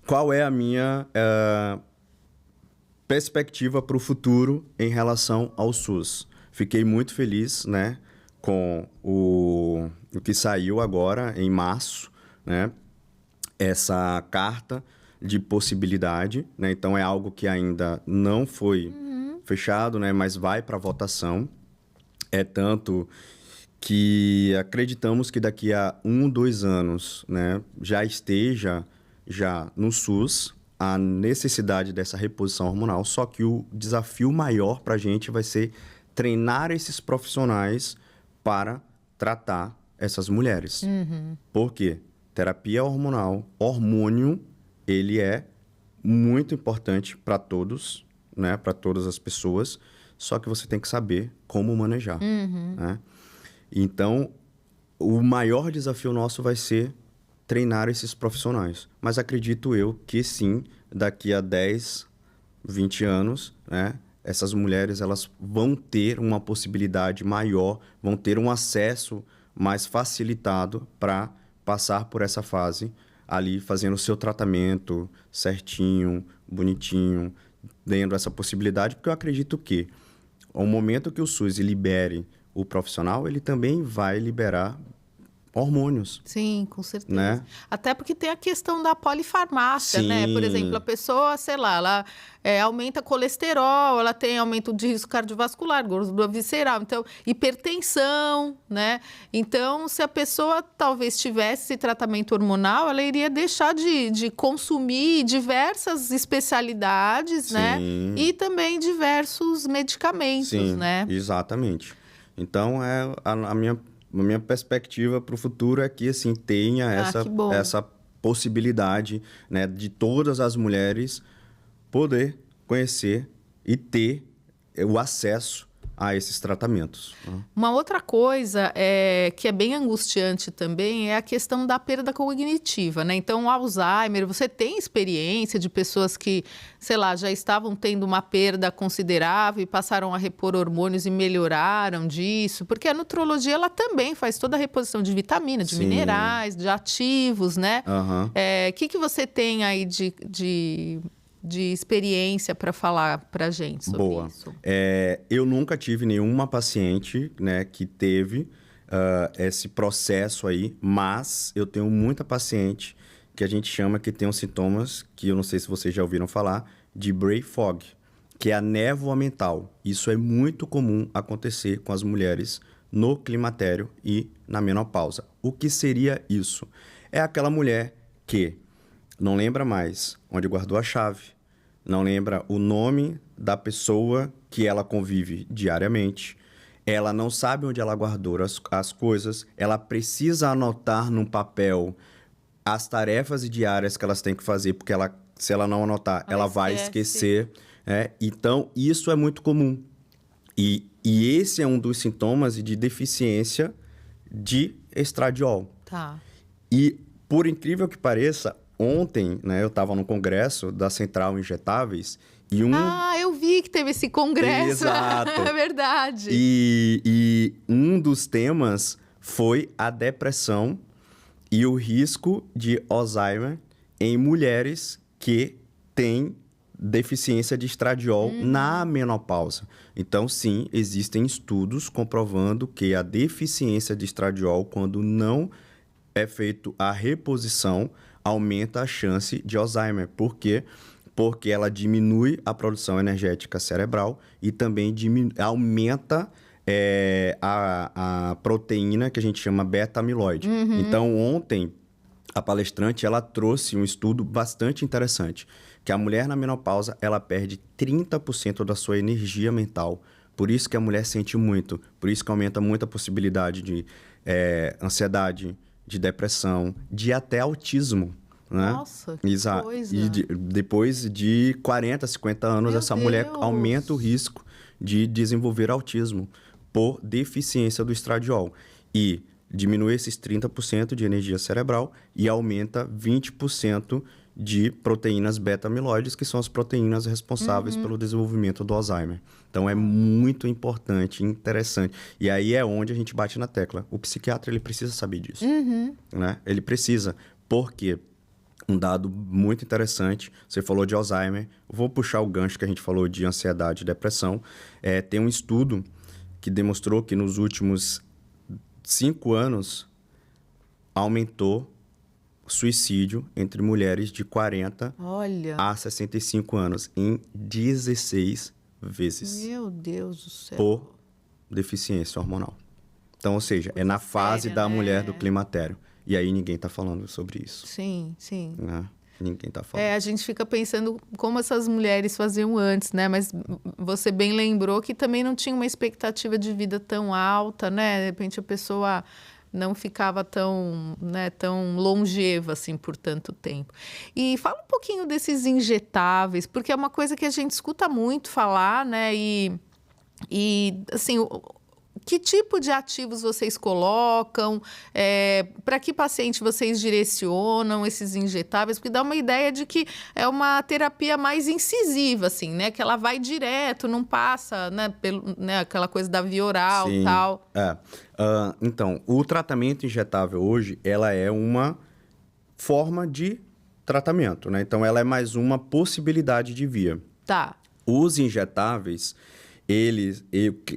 Qual é a minha perspectiva para o futuro em relação ao SUS? Fiquei muito feliz, né, com o que saiu agora em março, né, essa carta de possibilidade, né, então é algo que ainda não foi fechado, né, mas vai para votação. É tanto que acreditamos que daqui a 2 anos, né, já esteja no SUS a necessidade dessa reposição hormonal, só que o desafio maior para a gente vai ser treinar esses profissionais para tratar essas mulheres. Por quê? Terapia hormonal, hormônio, ele é muito importante para todos, né? Para todas as pessoas, só que você tem que saber como manejar. Né? Então, o maior desafio nosso vai ser treinar esses profissionais. Mas acredito eu que sim, daqui a 10, 20 anos, né? Essas mulheres elas vão ter uma possibilidade maior, vão ter um acesso mais facilitado para passar por essa fase ali, fazendo o seu tratamento certinho, bonitinho, dando essa possibilidade, porque eu acredito que ao momento que o SUS libere o profissional, ele também vai liberar hormônios. Sim, com certeza. Né? Até porque tem a questão da polifarmácia, né? Por exemplo, a pessoa, sei lá, ela aumenta colesterol, ela tem aumento de risco cardiovascular, gordura visceral, então, hipertensão, né? Então, se a pessoa talvez tivesse esse tratamento hormonal, ela iria deixar de consumir diversas especialidades, né? E também diversos medicamentos, né? Exatamente. Então, a minha perspectiva para o futuro é que assim, tenha essa possibilidade, né, de todas as mulheres poder conhecer e ter o acesso a esses tratamentos. Uma outra coisa que é bem angustiante também é a questão da perda cognitiva, né? Então, o Alzheimer, você tem experiência de pessoas que, sei lá, já estavam tendo uma perda considerável e passaram a repor hormônios e melhoraram disso? Porque a nutrologia, ela também faz toda a reposição de vitaminas, de minerais, de ativos, né? Que você tem aí de experiência para falar para a gente sobre isso? Eu nunca tive nenhuma paciente, né, que teve esse processo aí, mas eu tenho muita paciente que a gente chama que tem os sintomas, que eu não sei se vocês já ouviram falar, de brain fog, que é a névoa mental. Isso é muito comum acontecer com as mulheres no climatério e na menopausa. O que seria isso? É aquela mulher que não lembra mais onde guardou a chave, não lembra o nome da pessoa que ela convive diariamente, ela não sabe onde ela guardou as coisas, ela precisa anotar num papel as tarefas diárias que elas têm que fazer, porque se ela não anotar, ela vai esquecer. Então, isso é muito comum. E esse é um dos sintomas de deficiência de estradiol. Tá. E, por incrível que pareça, ontem, né, eu estava no congresso da Central Injetáveis e eu vi que teve esse congresso. Exato. É verdade. E um dos temas foi a depressão e o risco de Alzheimer em mulheres que têm deficiência de estradiol na menopausa. Então, sim, existem estudos comprovando que a deficiência de estradiol, quando não é feito a reposição, aumenta a chance de Alzheimer. Por quê? porque ela diminui a produção energética cerebral e também aumenta a proteína que a gente chama beta-amiloide. Então, ontem, a palestrante ela trouxe um estudo bastante interessante, que a mulher na menopausa ela perde 30% da sua energia mental. Por isso que a mulher sente muito, por isso que aumenta muito a possibilidade de ansiedade, de depressão, de até autismo. Né? Nossa, que Exato. coisa. E depois de 40, 50 anos, Meu essa mulher Deus. aumenta o risco de desenvolver autismo por deficiência do estradiol. E diminui esses 30% de energia cerebral e aumenta 20% de proteínas beta-amiloides, que são as proteínas responsáveis pelo desenvolvimento do Alzheimer. Então, é muito importante, interessante. E aí é onde a gente bate na tecla. O psiquiatra, ele precisa saber disso. Né? Ele precisa. Por quê? Um dado muito interessante, você falou de Alzheimer, vou puxar o gancho que a gente falou de ansiedade e depressão. Tem um estudo que demonstrou que nos últimos 5 anos aumentou o suicídio entre mulheres de 40 Olha. a 65 anos em 16 vezes Meu Deus do céu. por deficiência hormonal. Então, ou seja, é na fase séria, da né? mulher do climatério. E aí ninguém está falando sobre isso. Sim, sim. Né? Ninguém está falando. A gente fica pensando como essas mulheres faziam antes, né? Mas você bem lembrou que também não tinha uma expectativa de vida tão alta, né? De repente a pessoa não ficava tão, né, tão longeva assim por tanto tempo. E fala um pouquinho desses injetáveis, porque é uma coisa que a gente escuta muito falar, né? E assim, que tipo de ativos vocês colocam? Para que paciente vocês direcionam esses injetáveis? Porque dá uma ideia de que é uma terapia mais incisiva, assim, né? Que ela vai direto, não passa, né? Aquela coisa da via oral e tal. Então, o tratamento injetável hoje, ela é uma forma de tratamento, né? Então, ela é mais uma possibilidade de via. Tá. Os injetáveis...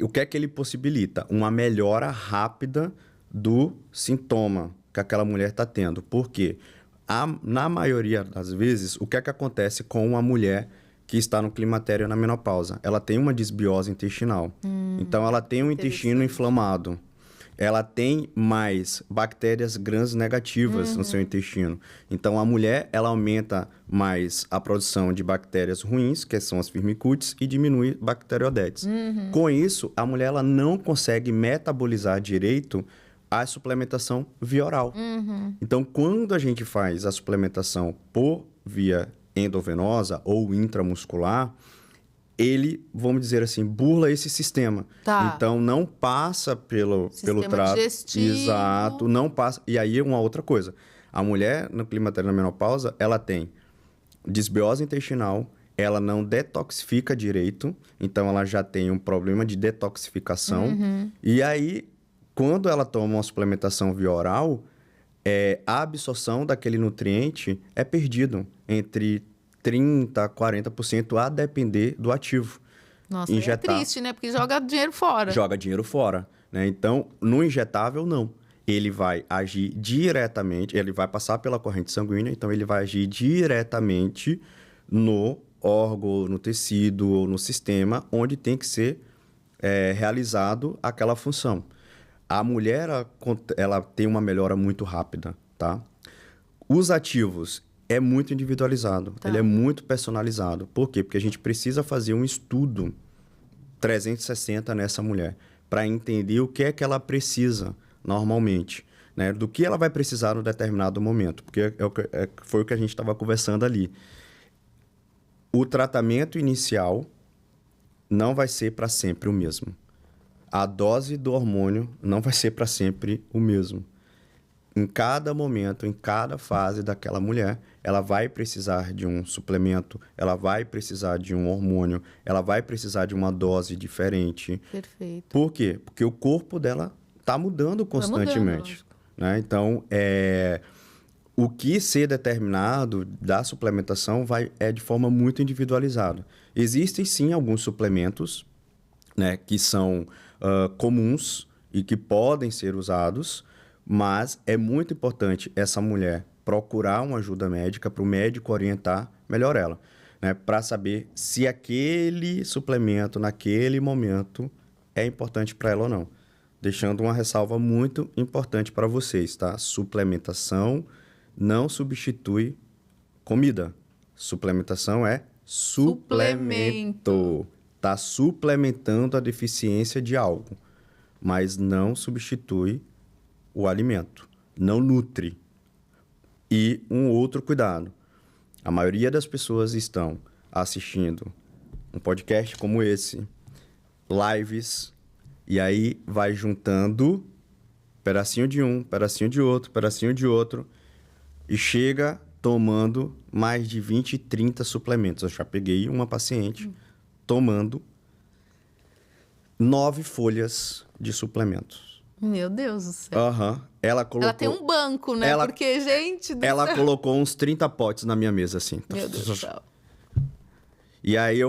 o que é que ele possibilita? Uma melhora rápida do sintoma que aquela mulher está tendo. Por quê? Na maioria das vezes, o que é que acontece com uma mulher que está no climatério na menopausa? Ela tem uma disbiose intestinal. Então, ela tem um intestino inflamado. Ela tem mais bactérias gram-negativas no seu intestino. Então, a mulher, ela aumenta mais a produção de bactérias ruins, que são as firmicutes, e diminui bacteriodetes. Com isso, a mulher ela não consegue metabolizar direito a suplementação via oral. Então, quando a gente faz a suplementação por via endovenosa ou intramuscular, ele, vamos dizer assim, burla esse sistema. Tá. Então, não passa pelo trato. Digestivo. Exato, não passa. E aí, uma outra coisa. A mulher, no climatério na menopausa, ela tem disbiose intestinal, ela não detoxifica direito, então ela já tem um problema de detoxificação. E aí, quando ela toma uma suplementação via oral, a absorção daquele nutriente é perdido entre 30% a 40% a depender do ativo. Nossa, Injetar. é triste, né? Porque joga dinheiro fora. Joga dinheiro fora, né? Então, no injetável, não. Ele vai agir diretamente, ele vai passar pela corrente sanguínea, então ele vai agir diretamente no órgão, no tecido ou no sistema onde tem que ser realizado aquela função. A mulher, ela tem uma melhora muito rápida, tá? Os ativos é muito individualizado, Tá. ele é muito personalizado. Por quê? Porque a gente precisa fazer um estudo 360 nessa mulher para entender o que é que ela precisa normalmente, né? Do que ela vai precisar no determinado momento, porque foi o que a gente estava conversando ali. O tratamento inicial não vai ser para sempre o mesmo. A dose do hormônio não vai ser para sempre o mesmo. Em cada momento, em cada fase daquela mulher, ela vai precisar de um suplemento, ela vai precisar de um hormônio, ela vai precisar de uma dose diferente. Perfeito. Por quê? Porque o corpo dela está mudando constantemente. Né? Então, o que ser determinado da suplementação é de forma muito individualizada. Existem, sim, alguns suplementos, né, que são comuns e que podem ser usados, mas é muito importante essa mulher procurar uma ajuda médica para o médico orientar melhor ela. né, para saber se aquele suplemento, naquele momento, é importante para ela ou não. Deixando uma ressalva muito importante para vocês, tá? Suplementação não substitui comida. Suplementação é suplemento. Tá suplementando a deficiência de algo, mas não substitui o alimento, não nutre. E um outro cuidado. A maioria das pessoas estão assistindo um podcast como esse, lives, e aí vai juntando pedacinho de um, pedacinho de outro, e chega tomando mais de 20, 30 suplementos. Eu já peguei uma paciente tomando 9 folhas de suplementos. Meu Deus do céu. Ela colocou... Ela tem um banco, né? Porque, gente do Ela céu. colocou uns 30 potes na minha mesa, assim. Meu Deus do céu. E aí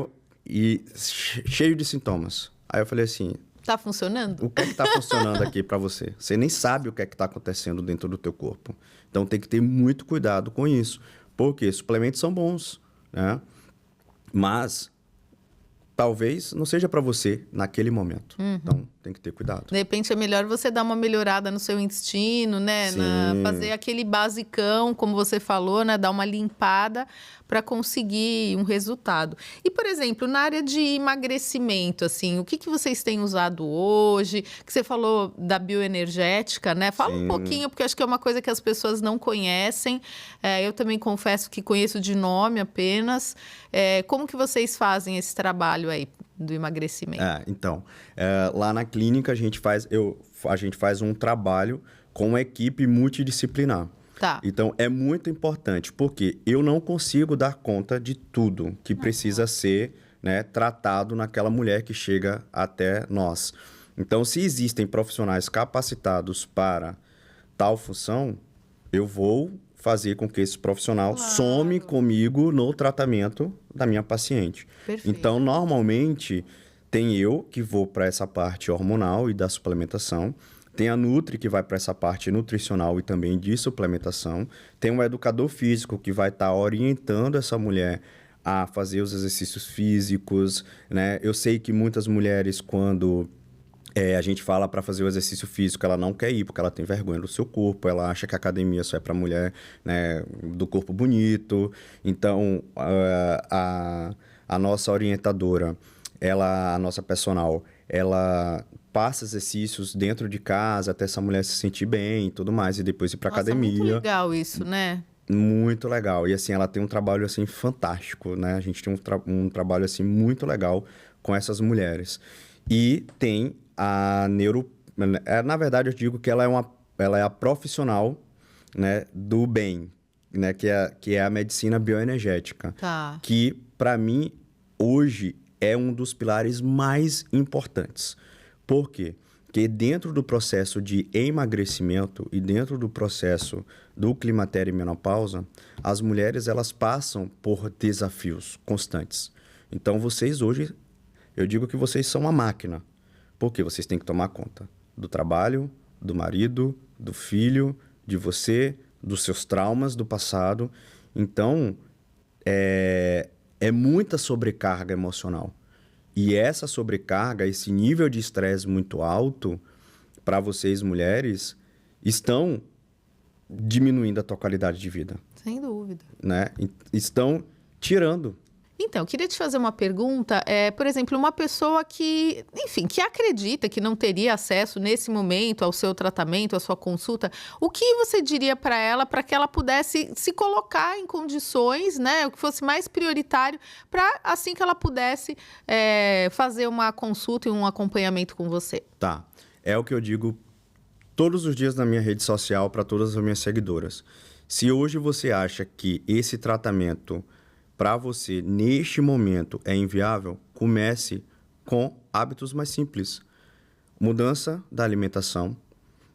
cheio de sintomas. Aí eu falei assim... Tá funcionando? O que é que tá funcionando aqui para você? Você nem sabe o que é que tá acontecendo dentro do teu corpo. Então tem que ter muito cuidado com isso. Porque suplementos são bons, né? Mas talvez não seja para você naquele momento. Então tem que ter cuidado. De repente é melhor você dar uma melhorada no seu intestino, né? Fazer aquele basicão, como você falou, né? Dar uma limpada para conseguir um resultado. E, por exemplo, na área de emagrecimento, assim, o que vocês têm usado hoje? Que você falou da bioenergética, né? Fala um pouquinho, porque eu acho que é uma coisa que as pessoas não conhecem. Eu também confesso que conheço de nome apenas. Como que vocês fazem esse trabalho aí do emagrecimento? Então, lá na clínica a gente faz um trabalho com uma equipe multidisciplinar. Tá. Então, é muito importante, porque eu não consigo dar conta de tudo que precisa ser, né, tratado naquela mulher que chega até nós. Então, se existem profissionais capacitados para tal função, eu vou fazer com que esse profissional some comigo no tratamento da minha paciente. Perfeito. Então, normalmente, tem eu que vou para essa parte hormonal e da suplementação, tem a Nutri, que vai para essa parte nutricional e também de suplementação, tem um educador físico que vai estar orientando essa mulher a fazer os exercícios físicos, né? Eu sei que muitas mulheres, quando a gente fala para fazer o exercício físico, ela não quer ir porque ela tem vergonha do seu corpo, ela acha que a academia só é para mulher, né, do corpo bonito. Então, a nossa orientadora, a nossa personal, ela passa exercícios dentro de casa até essa mulher se sentir bem e tudo mais, e depois ir para academia. Muito legal isso, né? Muito legal. E assim, ela tem um trabalho assim fantástico, né? A gente tem um trabalho assim muito legal com essas mulheres. E tem a na verdade, eu digo que ela é a profissional, né, do bem, né, que é a medicina bioenergética. Tá. Que, para mim, hoje é um dos pilares mais importantes. Por quê? Porque dentro do processo de emagrecimento e dentro do processo do climatério e menopausa, as mulheres elas passam por desafios constantes. Então, vocês hoje, eu digo que vocês são uma máquina. Porque vocês têm que tomar conta do trabalho, do marido, do filho, de você, dos seus traumas do passado. Então, é muita sobrecarga emocional. E essa sobrecarga, esse nível de estresse muito alto, para vocês mulheres, estão diminuindo a tua qualidade de vida. Sem dúvida. Né? Estão tirando. Então, eu queria te fazer uma pergunta. Por exemplo, uma pessoa que, enfim, que acredita que não teria acesso nesse momento ao seu tratamento, à sua consulta, o que você diria para ela para que ela pudesse se colocar em condições, né, o que fosse mais prioritário, para assim que ela pudesse fazer uma consulta e um acompanhamento com você? Tá. É o que eu digo todos os dias na minha rede social para todas as minhas seguidoras. Se hoje você acha que esse tratamento para você, neste momento, é inviável, comece com hábitos mais simples. Mudança da alimentação,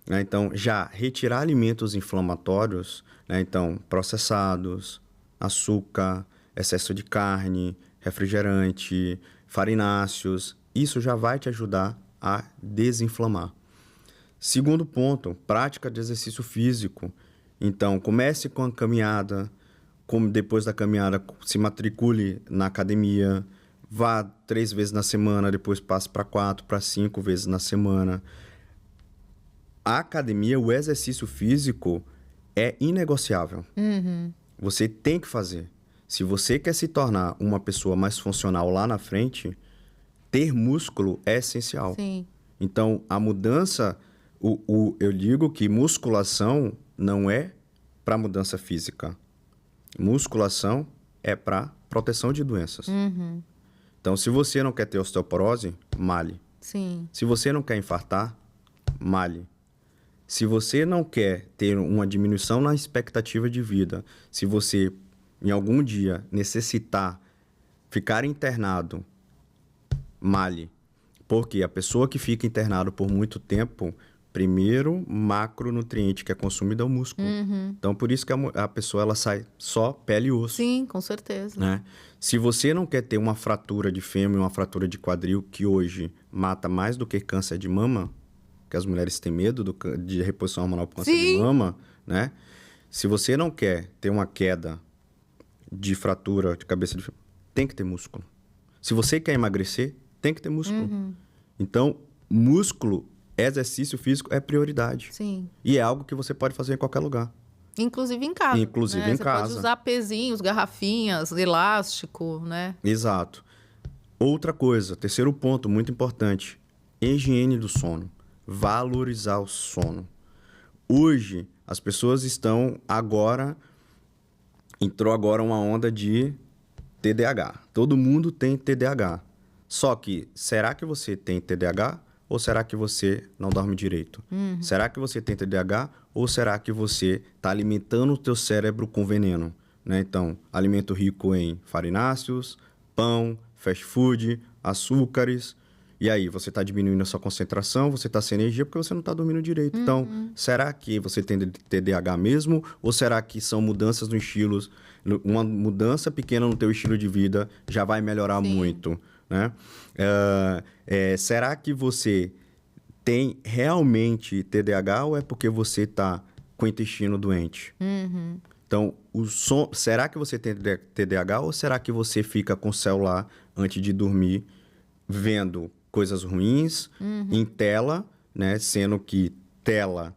né? Então, já retirar alimentos inflamatórios, né? Então, processados, açúcar, excesso de carne, refrigerante, farináceos, isso já vai te ajudar a desinflamar. Segundo ponto, prática de exercício físico. Então, comece com a caminhada, como depois da caminhada, se matricule na academia, vá 3 vezes na semana, depois passe para 4, para 5 vezes na semana. A academia, o exercício físico é inegociável. Você tem que fazer. Se você quer se tornar uma pessoa mais funcional lá na frente, ter músculo é essencial. Sim. Então, a mudança, eu digo que musculação não é para mudança física. Musculação é para proteção de doenças. Então, se você não quer ter osteoporose, malhe. Sim. Se você não quer infartar, malhe. Se você não quer ter uma diminuição na expectativa de vida, se você, em algum dia, necessitar ficar internado, malhe. Porque a pessoa que fica internado por muito tempo, primeiro macronutriente que é consumido é o músculo. Então, por isso que a pessoa ela sai só pele e osso. Sim, com certeza. Né? Se você não quer ter uma fratura de fêmur e uma fratura de quadril, que hoje mata mais do que câncer de mama, que as mulheres têm medo de reposição hormonal por câncer de mama, né? Se você não quer ter uma queda de fratura de cabeça de fêmur, tem que ter músculo. Se você quer emagrecer, tem que ter músculo. Então, músculo, exercício físico é prioridade. Sim. E é algo que você pode fazer em qualquer lugar. Inclusive em casa. Inclusive né? em Você casa. pode usar pezinhos, garrafinhas, elástico, né? Exato. Outra coisa, terceiro ponto muito importante, higiene do sono. Valorizar o sono. Hoje, as pessoas entrou agora uma onda de TDAH. Todo mundo tem TDAH. Só que, será que você tem TDAH ou será que você não dorme direito? Será que você tem TDAH ou será que você está alimentando o teu cérebro com veneno? Né? Então, alimento rico em farináceos, pão, fast food, açúcares. E aí, você está diminuindo a sua concentração, você está sem energia porque você não está dormindo direito. Então, será que você tem TDAH mesmo? Ou será que são mudanças no estilo... Uma mudança pequena no teu estilo de vida já vai melhorar muito, né? Será que você tem realmente TDAH ou é porque você está com o intestino doente? Então, será que você tem TDAH ou será que você fica com o celular antes de dormir vendo coisas ruins em tela, né? Sendo que tela,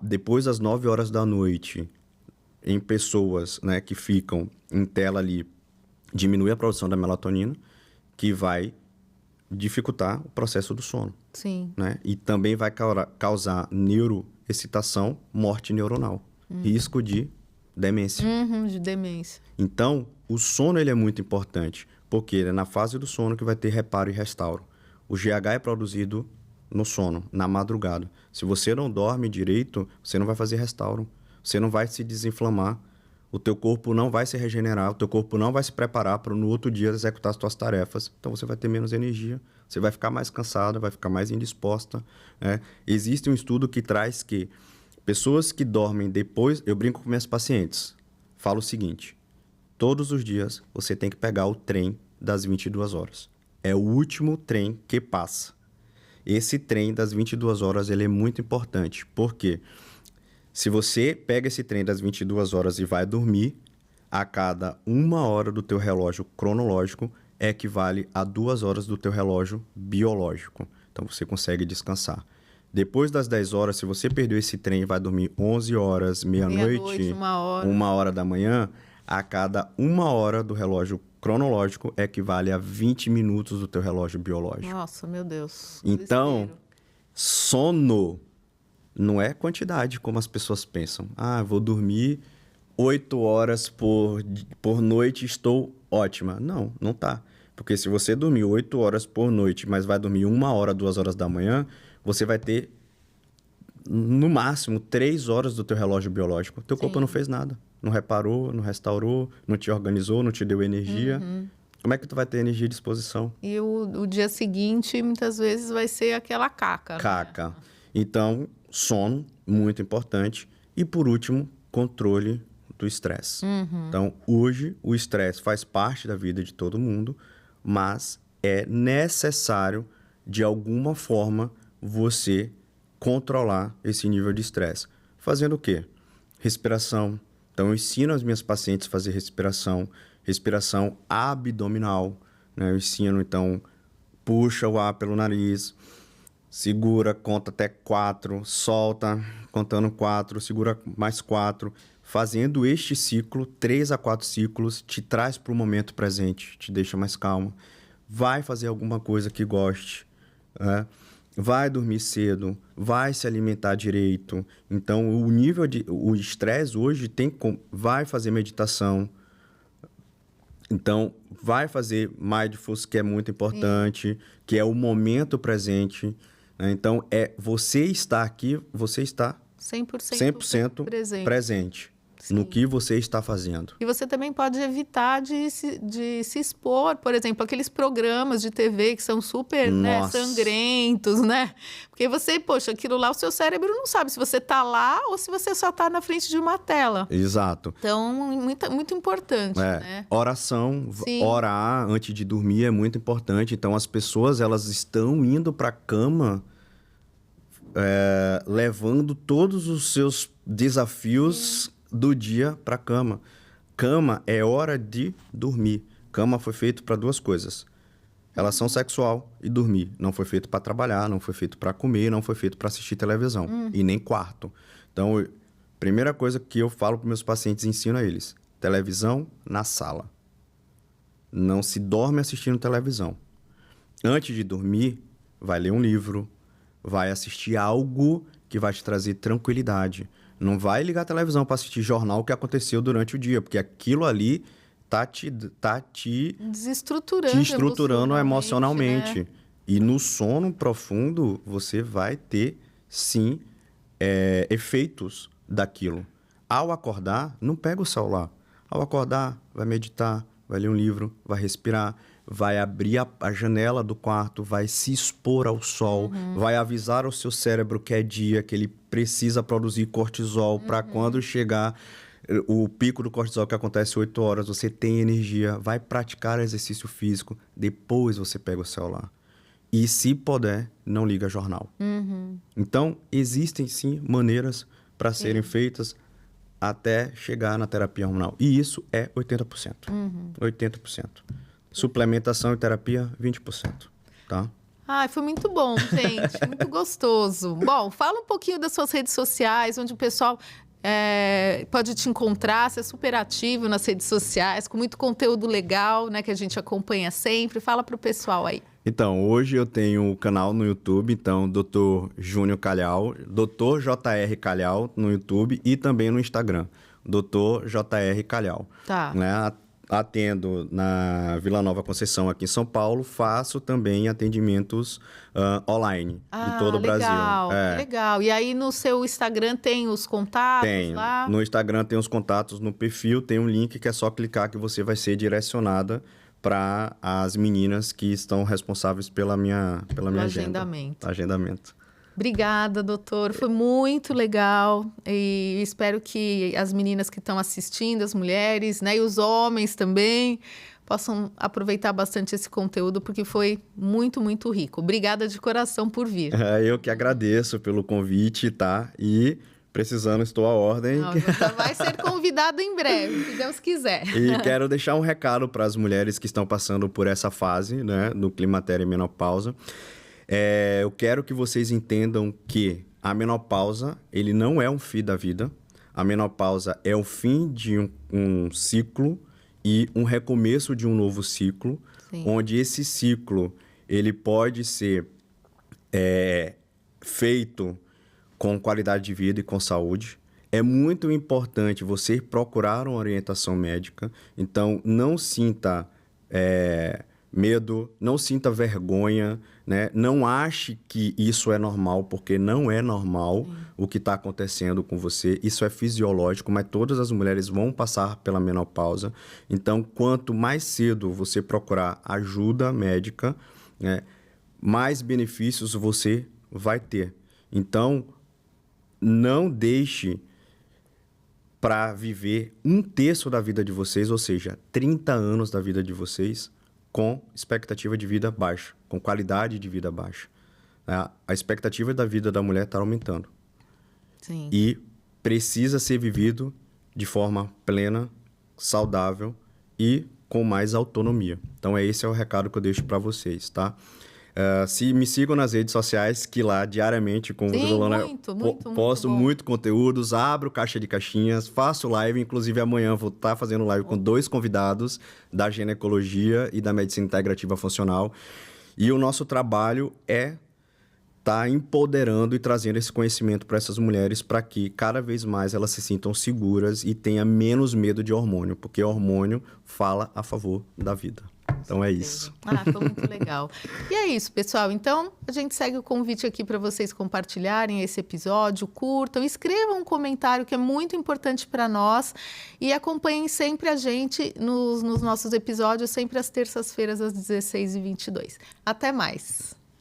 depois das 9 horas da noite, em pessoas, né, que ficam em tela ali, diminui a produção da melatonina, que vai dificultar o processo do sono. Sim. Né? E também vai causar neuroexcitação, morte neuronal, risco de demência. De demência. Então, o sono ele é muito importante, porque é na fase do sono que vai ter reparo e restauro. O GH é produzido no sono, na madrugada. Se você não dorme direito, você não vai fazer restauro. Você não vai se desinflamar. O teu corpo não vai se regenerar. O teu corpo não vai se preparar para no outro dia executar as tuas tarefas. Então, você vai ter menos energia. Você vai ficar mais cansada, vai ficar mais indisposta. Né? Existe um estudo que traz que pessoas que dormem depois... Eu brinco com minhas pacientes. Falo o seguinte. Todos os dias, você tem que pegar o trem das 22 horas. É o último trem que passa. Esse trem das 22 horas ele é muito importante. Por quê? Se você pega esse trem das 22 horas e vai dormir, a cada 1 hora do teu relógio cronológico equivale a 2 horas do teu relógio biológico. Então, você consegue descansar. Depois das 10 horas, se você perdeu esse trem e vai dormir 11 horas, meia-noite, 1 hora da manhã, a cada 1 hora do relógio cronológico equivale a 20 minutos do teu relógio biológico. Nossa, meu Deus. Então, sono não é quantidade como as pessoas pensam. Ah, vou dormir 8 horas por noite, estou ótima. Não, não tá. Porque se você dormir 8 horas por noite, mas vai dormir 1 hora, 2 horas da manhã, você vai ter, no máximo, 3 horas do teu relógio biológico. Teu corpo não fez nada. Não reparou, não restaurou, não te organizou, não te deu energia. Como é que tu vai ter energia e disposição? E o dia seguinte, muitas vezes, vai ser aquela caca. Caca. Né? Então, sono, muito importante. E, por último, controle do estresse. Então, hoje, o estresse faz parte da vida de todo mundo, mas é necessário, de alguma forma, você controlar esse nível de estresse. Fazendo o quê? Respiração. Então, eu ensino as minhas pacientes a fazer respiração abdominal, né? Eu ensino, então, puxa o ar pelo nariz, segura, conta até 4, solta, contando 4, segura mais 4. Fazendo este ciclo, 3 a 4 ciclos, te traz para o momento presente, te deixa mais calmo. Vai fazer alguma coisa que goste, né? Vai dormir cedo, vai se alimentar direito. Então, o estresse hoje vai fazer meditação. Então, vai fazer mindfulness, que é muito importante, que é o momento presente, né? Então, você está aqui, você está 100% presente no que você está fazendo. E você também pode evitar de se expor, por exemplo, aqueles programas de TV que são super, né, sangrentos, né? Porque você, poxa, aquilo lá, o seu cérebro não sabe se você está lá ou se você só está na frente de uma tela. Exato. Então, muito importante, né? Oração, orar antes de dormir é muito importante. Então, as pessoas, elas estão indo para a cama levando todos os seus desafios do dia para a cama. Cama é hora de dormir. Cama foi feito para 2 coisas: relação sexual e dormir. Não foi feito para trabalhar, não foi feito para comer, não foi feito para assistir televisão. E nem quarto. Então, primeira coisa que eu falo para meus pacientes, ensino a eles: televisão na sala. Não se dorme assistindo televisão. Antes de dormir, vai ler um livro, vai assistir algo que vai te trazer tranquilidade. Não vai ligar a televisão para assistir jornal que aconteceu durante o dia, porque aquilo ali tá te desestruturando emocionalmente. Né? E no sono profundo, você vai ter, sim, efeitos daquilo. Ao acordar, não pega o celular. Ao acordar, vai meditar, vai ler um livro, vai respirar, vai abrir a janela do quarto, vai se expor ao sol, vai avisar ao seu cérebro que é dia, que ele precisa produzir cortisol para quando chegar o pico do cortisol, que acontece 8 horas, você tem energia, vai praticar exercício físico, depois você pega o celular. E, se puder, não liga jornal. Então, existem, sim, maneiras para serem feitas até chegar na terapia hormonal. E isso é 80%. 80%. Suplementação e terapia, 20%, tá? Ai, foi muito bom, gente. Muito gostoso. Bom, fala um pouquinho das suas redes sociais, onde o pessoal pode te encontrar. Você é super ativo nas redes sociais, com muito conteúdo legal, né? Que a gente acompanha sempre. Fala pro pessoal aí. Então, hoje eu tenho um canal no YouTube, então, Dr. Júnior Calhau, Dr. JR Calhau no YouTube e também no Instagram, Dr. JR Calhau. Tá. Né? Atendo na Vila Nova Conceição, aqui em São Paulo. Faço também atendimentos online de todo o Brasil. Legal. E aí no seu Instagram tem os contatos lá? No Instagram tem os contatos, no perfil tem um link que é só clicar que você vai ser direcionada para as meninas que estão responsáveis pela minha agenda. Agendamento. Obrigada, doutor. Foi muito legal e espero que as meninas que estão assistindo, as mulheres, né, e os homens também, possam aproveitar bastante esse conteúdo, porque foi muito, muito rico. Obrigada de coração por vir. Eu que agradeço pelo convite, tá? E precisando, estou à ordem. Você vai ser convidado em breve, se Deus quiser. E quero deixar um recado para as mulheres que estão passando por essa fase, né, do climatério e menopausa. Eu quero que vocês entendam que a menopausa, ele não é um fim da vida. A menopausa é o fim de um ciclo e um recomeço de um novo ciclo. Sim. Onde esse ciclo ele pode ser feito com qualidade de vida e com saúde. É muito importante você procurar uma orientação médica. Então, não sinta medo, não sinta vergonha, né? Não ache que isso é normal, porque não é normal o que está acontecendo com você. Isso é fisiológico, mas todas as mulheres vão passar pela menopausa. Então, quanto mais cedo você procurar ajuda médica, né, mais benefícios você vai ter. Então, não deixe para viver 1/3 da vida de vocês, ou seja, 30 anos da vida de vocês, com expectativa de vida baixa, com qualidade de vida baixa. A expectativa da vida da mulher está aumentando. Sim. E precisa ser vivido de forma plena, saudável e com mais autonomia. Então, esse é o recado que eu deixo para vocês, tá? Se me sigam nas redes sociais, que lá diariamente, como você falou, né, posto muito conteúdos, abro caixa de caixinhas, faço live, inclusive amanhã vou estar fazendo live com 2 convidados da ginecologia e da medicina integrativa funcional. E o nosso trabalho é estar empoderando e trazendo esse conhecimento para essas mulheres para que cada vez mais elas se sintam seguras e tenham menos medo de hormônio, porque hormônio fala a favor da vida. Então é isso. Foi muito legal. E é isso, pessoal. Então, a gente segue o convite aqui para vocês compartilharem esse episódio, curtam, escrevam um comentário que é muito importante para nós e acompanhem sempre a gente nos nossos episódios, sempre às terças-feiras, às 16h22. Até mais!